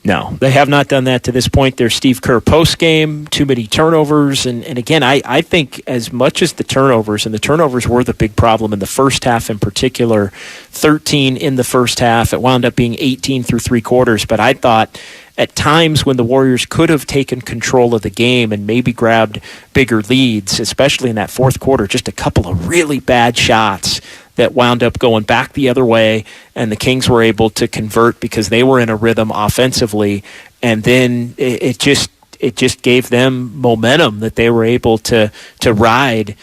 No, they have not done that to this point. There's Steve Kerr post-game, too many turnovers. And again, I think as much as the turnovers, and the turnovers were the big problem in the first half in particular, 13 in the first half. It wound up being 18 through three quarters. But I thought at times when the Warriors could have taken control of the game and maybe grabbed bigger leads, especially in that fourth quarter, just a couple of really bad shots that wound up going back the other way, and the Kings were able to convert because they were in a rhythm offensively, and then it just gave them momentum that they were able to ride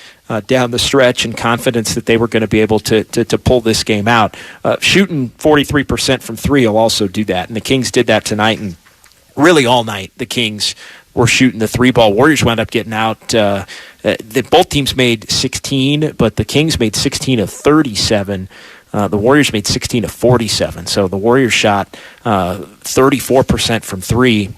down the stretch, and confidence that they were going to be able to pull this game out. Shooting 43% from three will also do that, and the Kings did that tonight, and really all night the Kings were shooting the three ball. Warriors wound up getting out. Both teams made 16, but the Kings made 16 of 37. The Warriors made 16 of 47. So the Warriors shot 34% from three.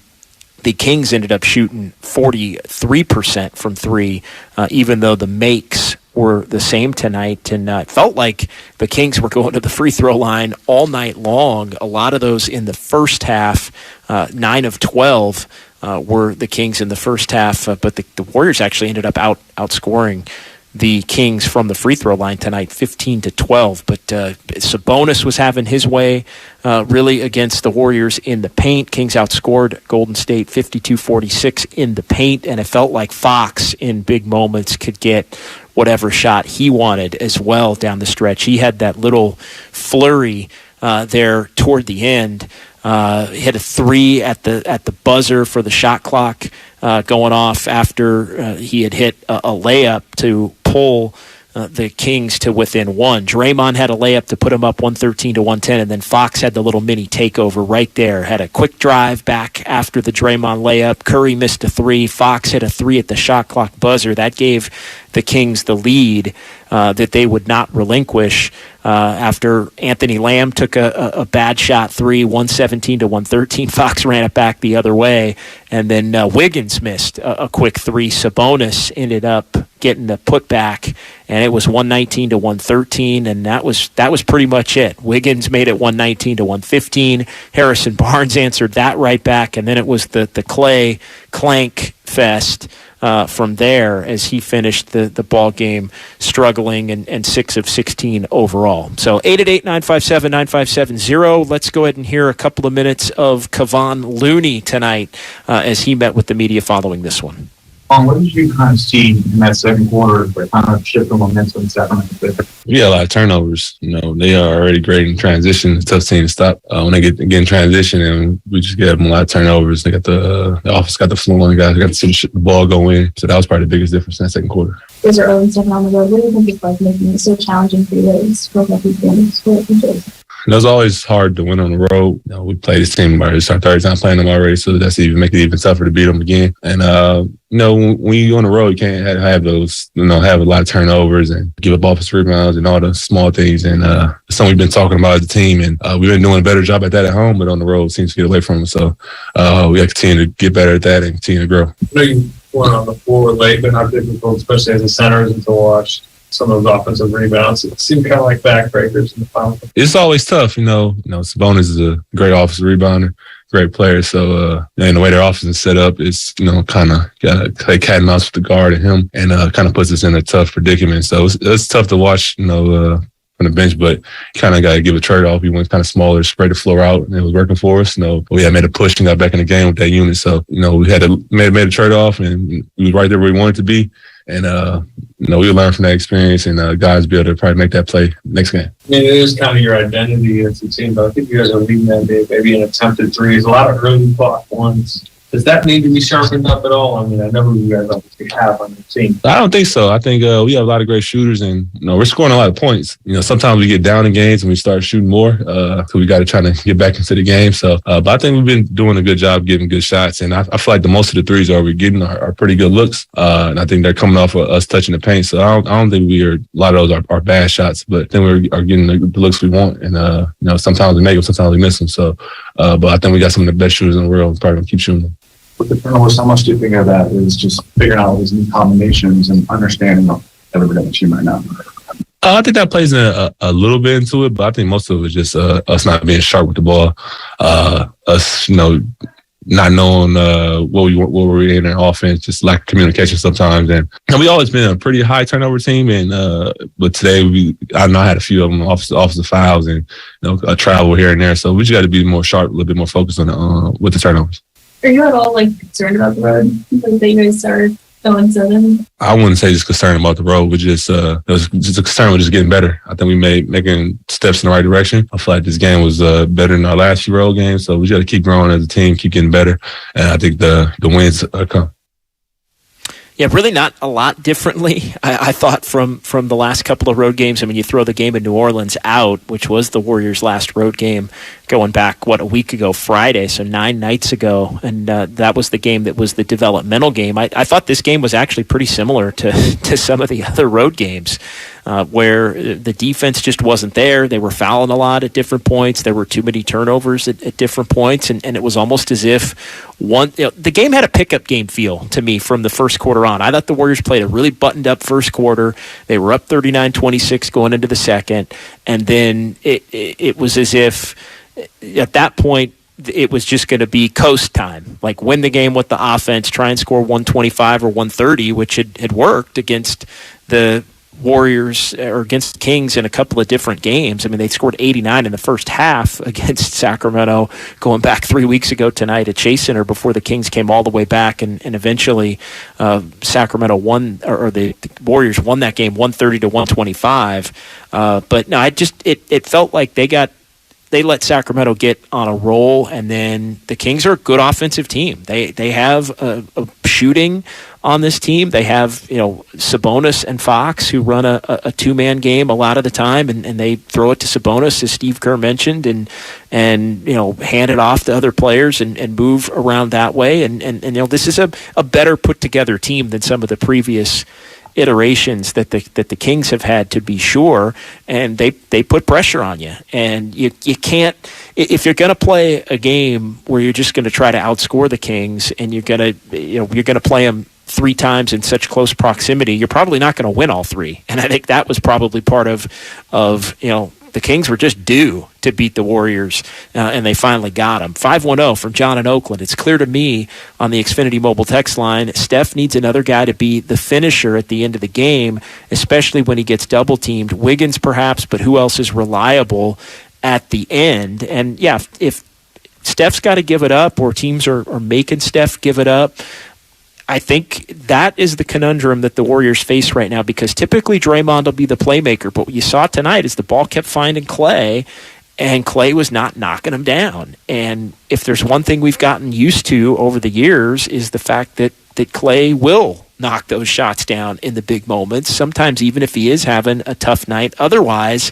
The Kings ended up shooting 43% from three, even though the makes were the same tonight. And it felt like the Kings were going to the free throw line all night long. A lot of those in the first half, 9 of 12. Were the Kings in the first half, but the Warriors actually ended up outscoring the Kings from the free throw line tonight, 15-12. But Sabonis was having his way really against the Warriors in the paint. Kings outscored Golden State 52-46 in the paint, and it felt like Fox in big moments could get whatever shot he wanted as well down the stretch. He had that little flurry there toward the end. Hit a three at the buzzer for the shot clock going off after he had hit a layup to pull the Kings to within one. Draymond had a layup to put him up 113-110, and then Fox had the little mini takeover right there. Had a quick drive back after the Draymond layup. Curry missed a three. Fox hit a three at the shot clock buzzer. That gave the Kings the lead that they would not relinquish after Anthony Lamb took a bad shot three, 117-113. Fox ran it back the other way, and then Wiggins missed a quick three. Sabonis ended up getting the putback, and it was 119-113, and that was pretty much it. Wiggins made it 119-115. Harrison Barnes answered that right back, and then it was the Clay clank fest from there as he finished the ball game struggling and 6 of 16 overall. So 888-957-9570. Let's go ahead and hear a couple of minutes of Kevon Looney tonight as he met with the media following this one. What did you kind of see in that second quarter that kind of shift the momentum in Sacramento? We had a lot of turnovers. They are already great in transition. It's a tough team to stop when they get in transition, and we just get them a lot of turnovers. They got the offense got the floor on the guys. They got to see the ball go in. So that was probably the biggest difference in that second quarter. Those are early stepping on the road. What do you think it's like making it so challenging for you to score up these games? It was always hard to win on the road. We played this team already. It's our third time playing them already, so that's make it even tougher to beat them again. And when you on the road, you can't have those, have a lot of turnovers and give up offensive rebounds and all the small things. And it's something we've been talking about as a team, and we've been doing a better job at that at home, but on the road, it seems to get away from us. So we have to continue to get better at that and continue to grow. I know you went on the floor late, but not difficult, especially as a center, to watch some of those offensive rebounds. It seemed kind of like backbreakers in the final. It's always tough, Sabonis is a great offensive rebounder, great player. So, and the way their offense is set up, it's, kind of got to play cat and mouse with the guard and him, and kind of puts us in a tough predicament. So it's tough to watch, from the bench, but kind of got to give a trade-off. We went kind of smaller, spread the floor out, and it was working for us. We had made a push and got back in the game with that unit. So, we had to made a trade-off, and we was right there where we wanted to be. And, we learn from that experience, and guys be able to probably make that play next game. I mean, it is kind of your identity as a team, but I think you guys are leading that day, maybe in attempted threes, a lot of early block ones. Does that need to be sharpened up at all? I mean, I know who you guys obviously have on the team. I don't think so. I think we have a lot of great shooters, and we're scoring a lot of points. Sometimes we get down in games and we start shooting more, so we got to try to get back into the game. So, but I think we've been doing a good job getting good shots, and I feel like the most of the threes we're getting are pretty good looks, and I think they're coming off of us touching the paint. So I don't think a lot of those are bad shots, but then we are getting the looks we want, and sometimes we make them, sometimes we miss them. So, but I think we got some of the best shooters in the world. We're probably gonna keep shooting them. With the turnovers, how much do you think of that is just figuring out all these new combinations and understanding of everybody on the team right now? I think that plays in a little bit into it, but I think most of it is just us not being sharp with the ball, us, not knowing what we're in our offense, just lack of communication sometimes. And we always been a pretty high turnover team, and but today I know I had a few of them offensive fouls and a travel here and there. So we just got to be more sharp, a little bit more focused on with the turnovers. Are you at all concerned about the road? Like that you guys are 0-7? I wouldn't say just concerned about the road, but just it was just a concern with just getting better. I think we making steps in the right direction. I feel like this game was better than our last few road games, so we got to keep growing as a team, keep getting better, and I think the wins come. Yeah, really not a lot differently. I thought from the last couple of road games. I mean, you throw the game in New Orleans out, which was the Warriors' last road game, going back, a week ago Friday, so 9 nights ago, and that was the game that was the developmental game. I thought this game was actually pretty similar to some of the other road games, where the defense just wasn't there. They were fouling a lot at different points. There were too many turnovers at different points, and it was almost as if the game had a pickup game feel to me from the first quarter on. I thought the Warriors played a really buttoned-up first quarter. They were up 39-26 going into the second, and then it was as if at that point it was just going to be coast time, like win the game with the offense, try and score 125 or 130, which had worked against the Warriors or against the Kings in a couple of different games. I mean, they scored 89 in the first half against Sacramento going back 3 weeks ago tonight at Chase Center before the Kings came all the way back, and eventually Sacramento won, or the Warriors won that game 130-125. But no, it felt like they let Sacramento get on a roll, and then the Kings are a good offensive team. They have a shooting on this team. They have Sabonis and Fox, who run a two-man game a lot of the time, and they throw it to Sabonis, as Steve Kerr mentioned, and hand it off to other players and move around that way. And this is a better put together team than some of the previous iterations that the Kings have had, to be sure, and they put pressure on you, and you can't, if you're going to play a game where you're just going to try to outscore the Kings, and you're going to play them 3 times in such close proximity, you're probably not going to win all 3. And I think that was probably part of the Kings were just due to beat the Warriors, and they finally got them. 510 from John in Oakland. It's clear to me on the Xfinity mobile text line, Steph needs another guy to be the finisher at the end of the game, especially when he gets double-teamed. Wiggins perhaps, but who else is reliable at the end? And yeah, if Steph's got to give it up, or teams are making Steph give it up, I think that is the conundrum that the Warriors face right now, because typically Draymond will be the playmaker, but what you saw tonight is the ball kept finding Clay, and Clay was not knocking him down. And if there's one thing we've gotten used to over the years, is the fact that Clay will knock those shots down in the big moments, sometimes even if he is having a tough night otherwise,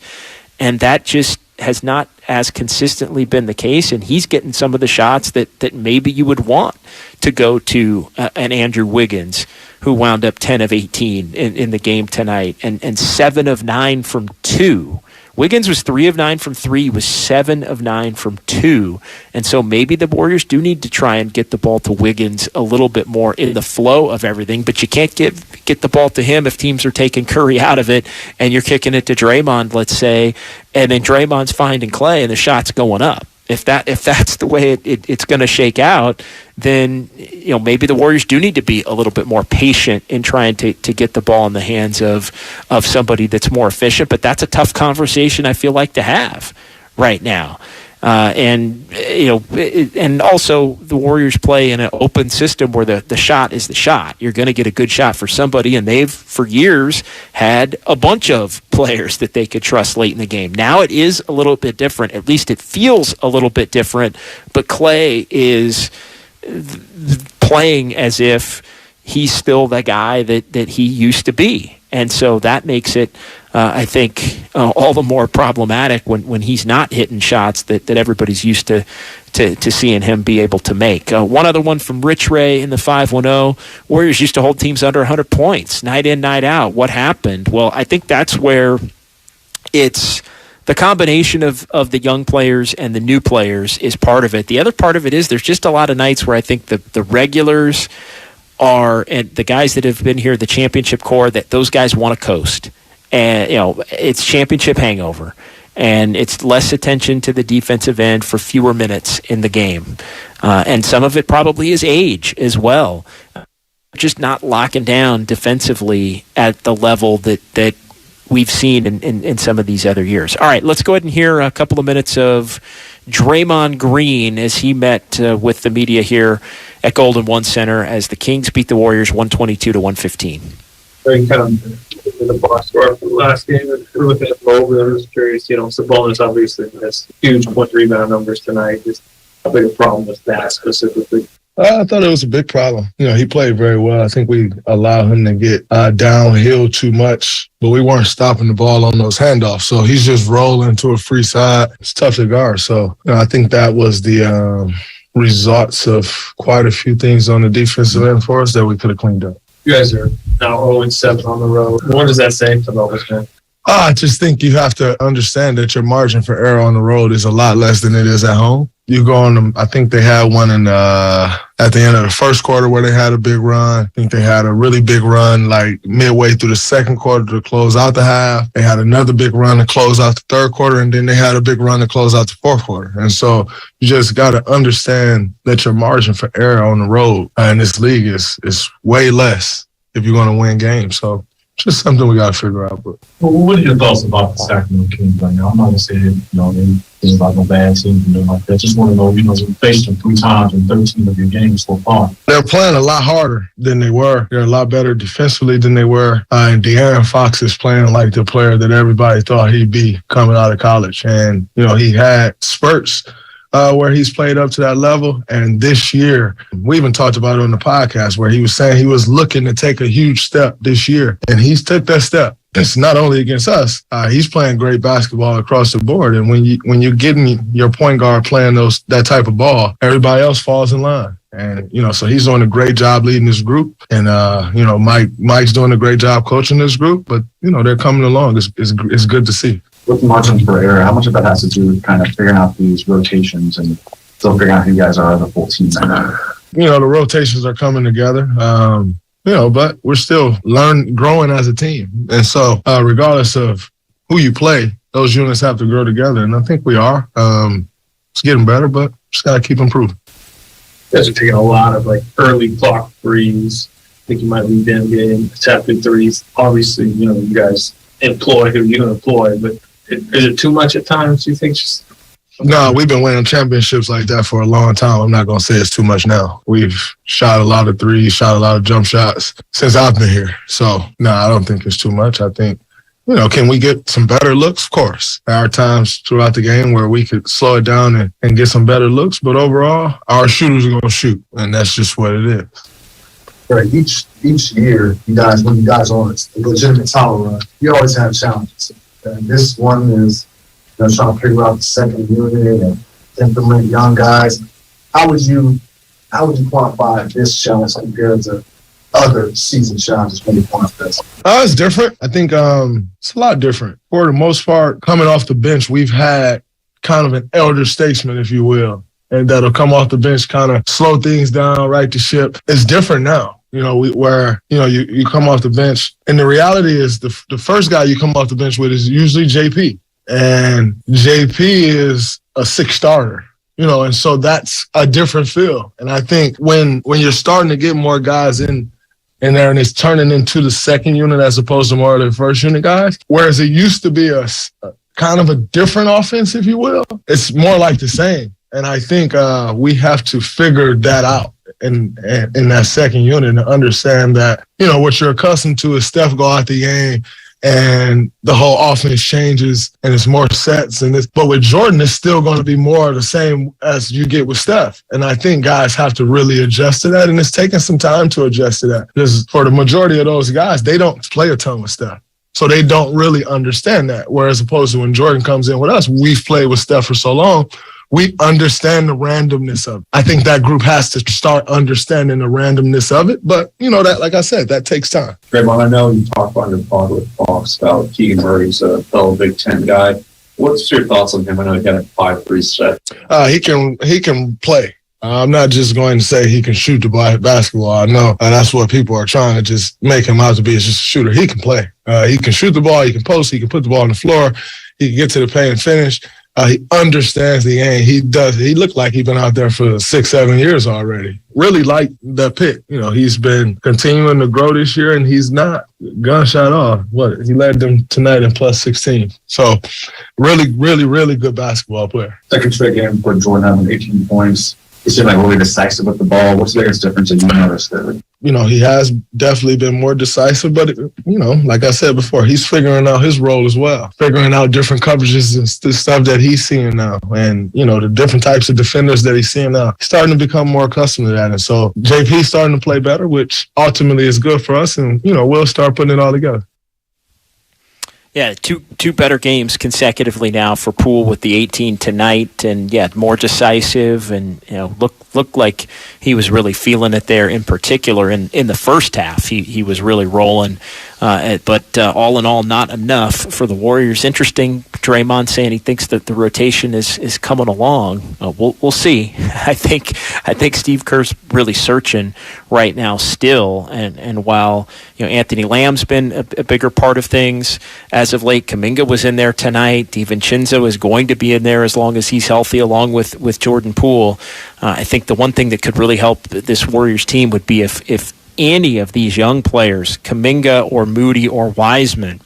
and that just has not as consistently been the case, and he's getting some of the shots that maybe you would want to go to an Andrew Wiggins, who wound up 10 of 18 in the game tonight, and 7 of 9 from 2. Wiggins was 3 of 9 from 3. He was 7 of 9 from 2. And so maybe the Warriors do need to try and get the ball to Wiggins a little bit more in the flow of everything, but you can't get the ball to him if teams are taking Curry out of it and you're kicking it to Draymond, let's say, and then Draymond's finding Clay and the shot's going up. If that's the way it's going to shake out, then maybe the Warriors do need to be a little bit more patient in trying to get the ball in the hands of somebody that's more efficient. But that's a tough conversation, I feel like, to have right now. And also the Warriors play in an open system where the shot is the shot. You're going to get a good shot for somebody, and they've for years had a bunch of players that they could trust late in the game. Now it is a little bit different. At least it feels a little bit different, but Clay is playing as if he's still the guy that he used to be. And so that makes it, I think, all the more problematic when he's not hitting shots that everybody's used to seeing him be able to make. One other one from Rich Ray in the 510. Warriors used to hold teams under 100 points, night in, night out. What happened? Well, I think that's where it's the combination of the young players and the new players is part of it. The other part of it is there's just a lot of nights where I think the regulars are, and the guys that have been here, the championship core, that those guys want to coast. And, it's championship hangover. And it's less attention to the defensive end for fewer minutes in the game. And some of it probably is age as well. Just not locking down defensively at the level that we've seen in some of these other years. All right, let's go ahead and hear a couple of minutes of Draymond Green as he met with the media here at Golden One Center as the Kings beat the Warriors 122-115. Very kind of in the box score for the last game with that over. I was curious, Sabonis obviously has huge point rebound numbers tonight. Just how big a problem was that specifically? I thought it was a big problem. He played very well. I think we allowed him to get downhill too much, but we weren't stopping the ball on those handoffs. So he's just rolling to a free side. It's tough to guard. So I think that was the results of quite a few things on the defensive end for us that we could have cleaned up. You guys are now 0-7 on the road. What does that say to those guys? I just think you have to understand that your margin for error on the road is a lot less than it is at home. You go on them. I think they had one at the end of the first quarter where they had a big run. I think they had a really big run like midway through the second quarter to close out the half. They had another big run to close out the third quarter, and then they had a big run to close out the fourth quarter. And so you just got to understand that your margin for error on the road in this league is way less if you're going to win games. So just something we got to figure out. But what are your thoughts about the Sacramento Kings right now? I'm not going to say anything about no bad teams and like that. Just want to know, you faced them 3 times in 13 of your games so far. They're playing a lot harder than they were. They're a lot better defensively than they were. And De'Aaron Fox is playing like the player that everybody thought he'd be coming out of college. And, he had spurts where he's played up to that level. And this year, we even talked about it on the podcast where he was saying he was looking to take a huge step this year. And he's took that step. It's not only against us. He's playing great basketball across the board. And when you're getting your point guard playing that type of ball, everybody else falls in line. And, so he's doing a great job leading this group. And, Mike's doing a great job coaching this group. But, they're coming along. It's good to see. With margin for error, how much of that has to do with kind of figuring out these rotations and still figuring out who you guys are as a full team right now? The rotations are coming together. But we're still growing as a team. And so regardless of who you play, those units have to grow together. And I think we are. It's getting better, but just got to keep improving. You guys are taking a lot of early clock threes. I think you might lead them game, attempted threes. Obviously, you guys employ who you employ, but is it too much at times, you think? No, we've been winning championships like that for a long time. I'm not going to say it's too much now. We've shot a lot of threes, shot a lot of jump shots since I've been here. So, no, I don't think it's too much. I think, can we get some better looks? Of course. There are times throughout the game where we could slow it down and get some better looks. But overall, our shooters are going to shoot, and that's just what it is. Right. Each year, when you guys on a legitimate title run, you always have challenges. And this one is trying to figure out the second unit and implement young guys. How would you quantify this challenge compared to other season challenges when you quantify this? It's different. I think it's a lot different. For the most part, coming off the bench, we've had kind of an elder statesman, if you will, and that'll come off the bench, kind of slow things down, right the ship. It's different now. You come off the bench, and the reality is the first guy you come off the bench with is usually JP, and JP is a 6 starter, and so that's a different feel. And I think when you're starting to get more guys in there and it's turning into the second unit as opposed to more of the first unit guys, whereas it used to be a kind of a different offense, if you will, it's more like the same. And I think we have to figure that out. In that second unit and understand that, what you're accustomed to is Steph go out the game and the whole offense changes and it's more sets. But with Jordan, it's still going to be more of the same as you get with Steph. And I think guys have to really adjust to that. And it's taking some time to adjust to that because for the majority of those guys, they don't play a ton with Steph. So they don't really understand that. Whereas opposed to when Jordan comes in with us, we've played with Steph for so long. We understand the randomness of it. I think that group has to start understanding the randomness of it. But, that, like I said, that takes time. Draymond, I know you talked on your pod with Fox about Keegan Murray's a fellow Big Ten guy. What's your thoughts on him? I know he got a 5-3 set. He can play. I'm not just going to say he can shoot the basketball. I know that's what people are trying to just make him out to be, is just a shooter. He can play. He can shoot the ball. He can post. He can put the ball on the floor. He can get to the paint and finish. He understands the game. He does. He looked like he's been out there for 6-7 years already. Really like the pick. He's been continuing to grow this year, and he's not gunshot off. He led them tonight in plus 16. So really, really, really good basketball player. Second straight game for Jordan having 18 points. He seemed like really decisive with the ball. What's the biggest difference that you noticed there? He has definitely been more decisive, but, like I said before, he's figuring out his role as well, figuring out different coverages and stuff that he's seeing now. And, the different types of defenders that he's seeing now. He's starting to become more accustomed to that. And so JP's starting to play better, which ultimately is good for us. And, we'll start putting it all together. Yeah, two better games consecutively now for Poole with the 18 tonight, and more decisive, and looked like he was really feeling it there. In particular, in the first half, he was really rolling, but all in all, not enough for the Warriors. Interesting, Draymond saying he thinks that the rotation is coming along. We'll see. I think Steve Kerr's really searching right now still, and while Anthony Lamb's been a bigger part of things as of late, Kuminga was in there tonight. DiVincenzo is going to be in there as long as he's healthy, along with Jordan Poole. I think the one thing that could really help this Warriors team would be if any of these young players, Kuminga or Moody or Wiseman,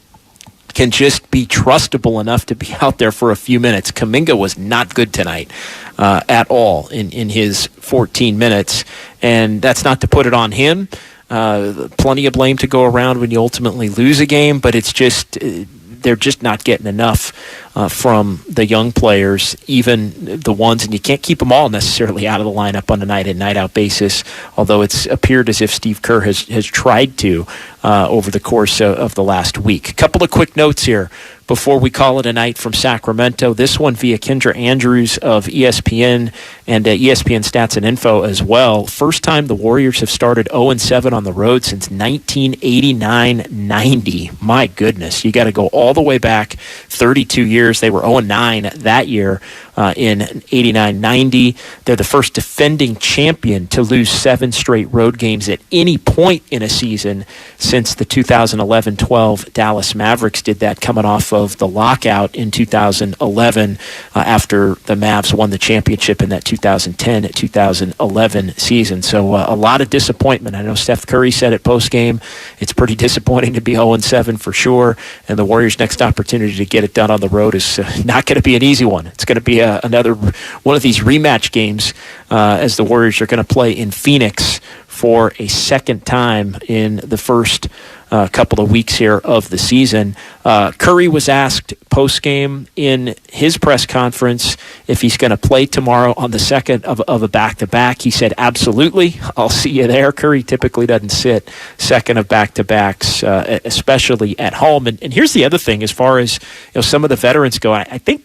can just be trustable enough to be out there for a few minutes. Kuminga was not good tonight at all in his 14 minutes, and that's not to put it on him. Plenty of blame to go around when you ultimately lose a game, but it's just they're just not getting enough from the young players, even the ones, and you can't keep them all necessarily out of the lineup on a night-in, night-out basis, although it's appeared as if Steve Kerr has tried to over the course of the last week. A couple of quick notes here before we call it a night from Sacramento. This one via Kendra Andrews of ESPN and ESPN Stats and Info as well. First time the Warriors have started 0-7 on the road since 1989-90. My goodness, you got to go all the way back 32 years. They were 0-9 that year in 89-90. They're the first defending champion to lose 7 straight road games at any point in a season since the 2011-12 Dallas Mavericks did that, coming off of the lockout in 2011 after the Mavs won the championship in that 2010-2011 season. So a lot of disappointment. I know Steph Curry said it post-game, it's pretty disappointing to be 0-7 for sure, and the Warriors' next opportunity to get it done on the road is not going to be an easy one. It's going to be another one of these rematch games as the Warriors are going to play in Phoenix for a second time in the first couple of weeks here of the season. Curry was asked post-game in his press conference if he's going to play tomorrow on the second of a back-to-back. He said, absolutely, I'll see you there. Curry typically doesn't sit second of back-to-backs, especially at home. And here's the other thing, as far as some of the veterans go, I think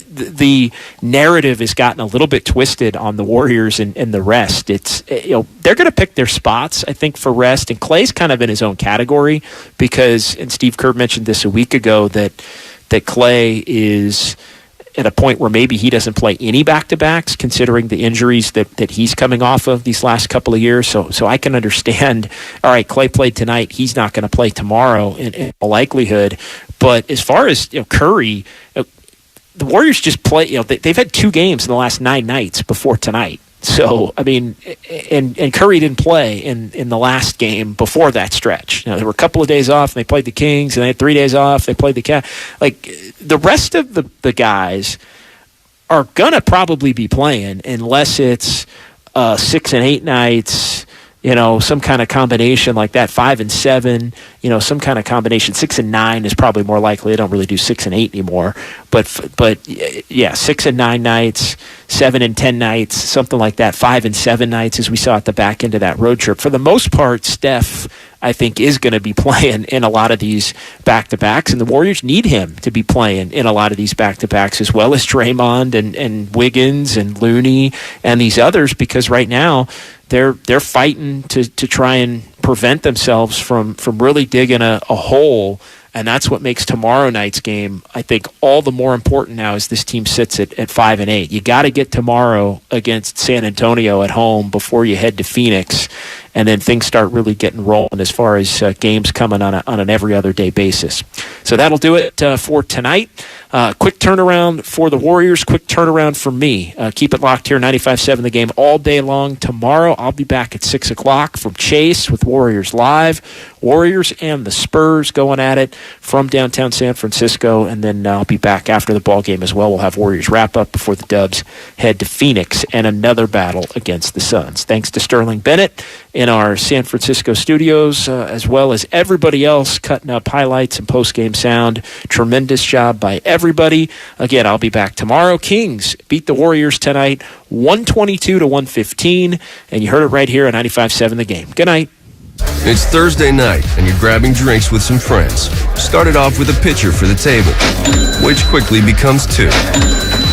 the narrative has gotten a little bit twisted on the Warriors and the rest. It's they're going to pick their spots, I think, for rest, and Klay's kind of in his own category because, and Steve Kerr mentioned this a week ago, that Klay is at a point where maybe he doesn't play any back-to-backs, considering the injuries that he's coming off of these last couple of years. So I can understand, all right, Klay played tonight, he's not going to play tomorrow in all likelihood. But as far as Curry, the Warriors just play, they've had 2 games in the last 9 nights before tonight. So, I mean, and Curry didn't play in the last game before that stretch. There were a couple of days off, and they played the Kings, and they had 3 days off, they played the Cavs. Like, the rest of the guys are going to probably be playing unless it's 6 and 8 nights, some kind of combination like that, 5 and 7, some kind of combination. 6 and 9 is probably more likely. They don't really do 6 and 8 anymore. But yeah, 6 and 9 nights, 7 and 10 nights, something like that. 5 and 7 nights, as we saw at the back end of that road trip. For the most part, Steph, I think, is going to be playing in a lot of these back-to-backs, and the Warriors need him to be playing in a lot of these back-to-backs, as well as Draymond and Wiggins and Looney and these others, because right now they're fighting to try and prevent themselves from really digging a hole And that's what makes tomorrow night's game, I think, all the more important now as this team sits at 5-8. You got to get tomorrow against San Antonio at home before you head to Phoenix, and then things start really getting rolling as far as games coming on an every other day basis. So that'll do it for tonight. Quick turnaround for the Warriors, quick turnaround for me. Keep it locked here, 95.7 The Game all day long. Tomorrow I'll be back at 6 o'clock from Chase with Warriors Live. Warriors and the Spurs going at it from downtown San Francisco, and then I'll be back after the ball game as well. We'll have Warriors wrap up before the Dubs head to Phoenix and another battle against the Suns. Thanks to Sterling Bennett in our San Francisco studios, as well as everybody else cutting up highlights and post-game sound. Tremendous job by everybody. Again, I'll be back tomorrow. Kings beat the Warriors tonight, 122-115, and you heard it right here on 95.7 The Game. Good night. It's Thursday night, and you're grabbing drinks with some friends. Started off with a pitcher for the table, which quickly becomes two.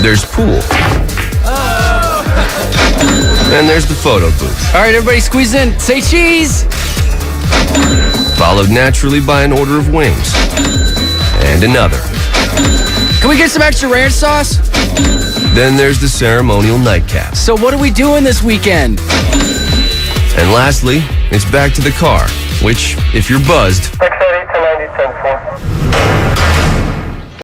There's pool. And there's the photo booth. All right, everybody squeeze in. Say cheese. Followed naturally by an order of wings. And another. Can we get some extra ranch sauce? Then there's the ceremonial nightcap. So what are we doing this weekend? And lastly, it's back to the car, which, if you're buzzed,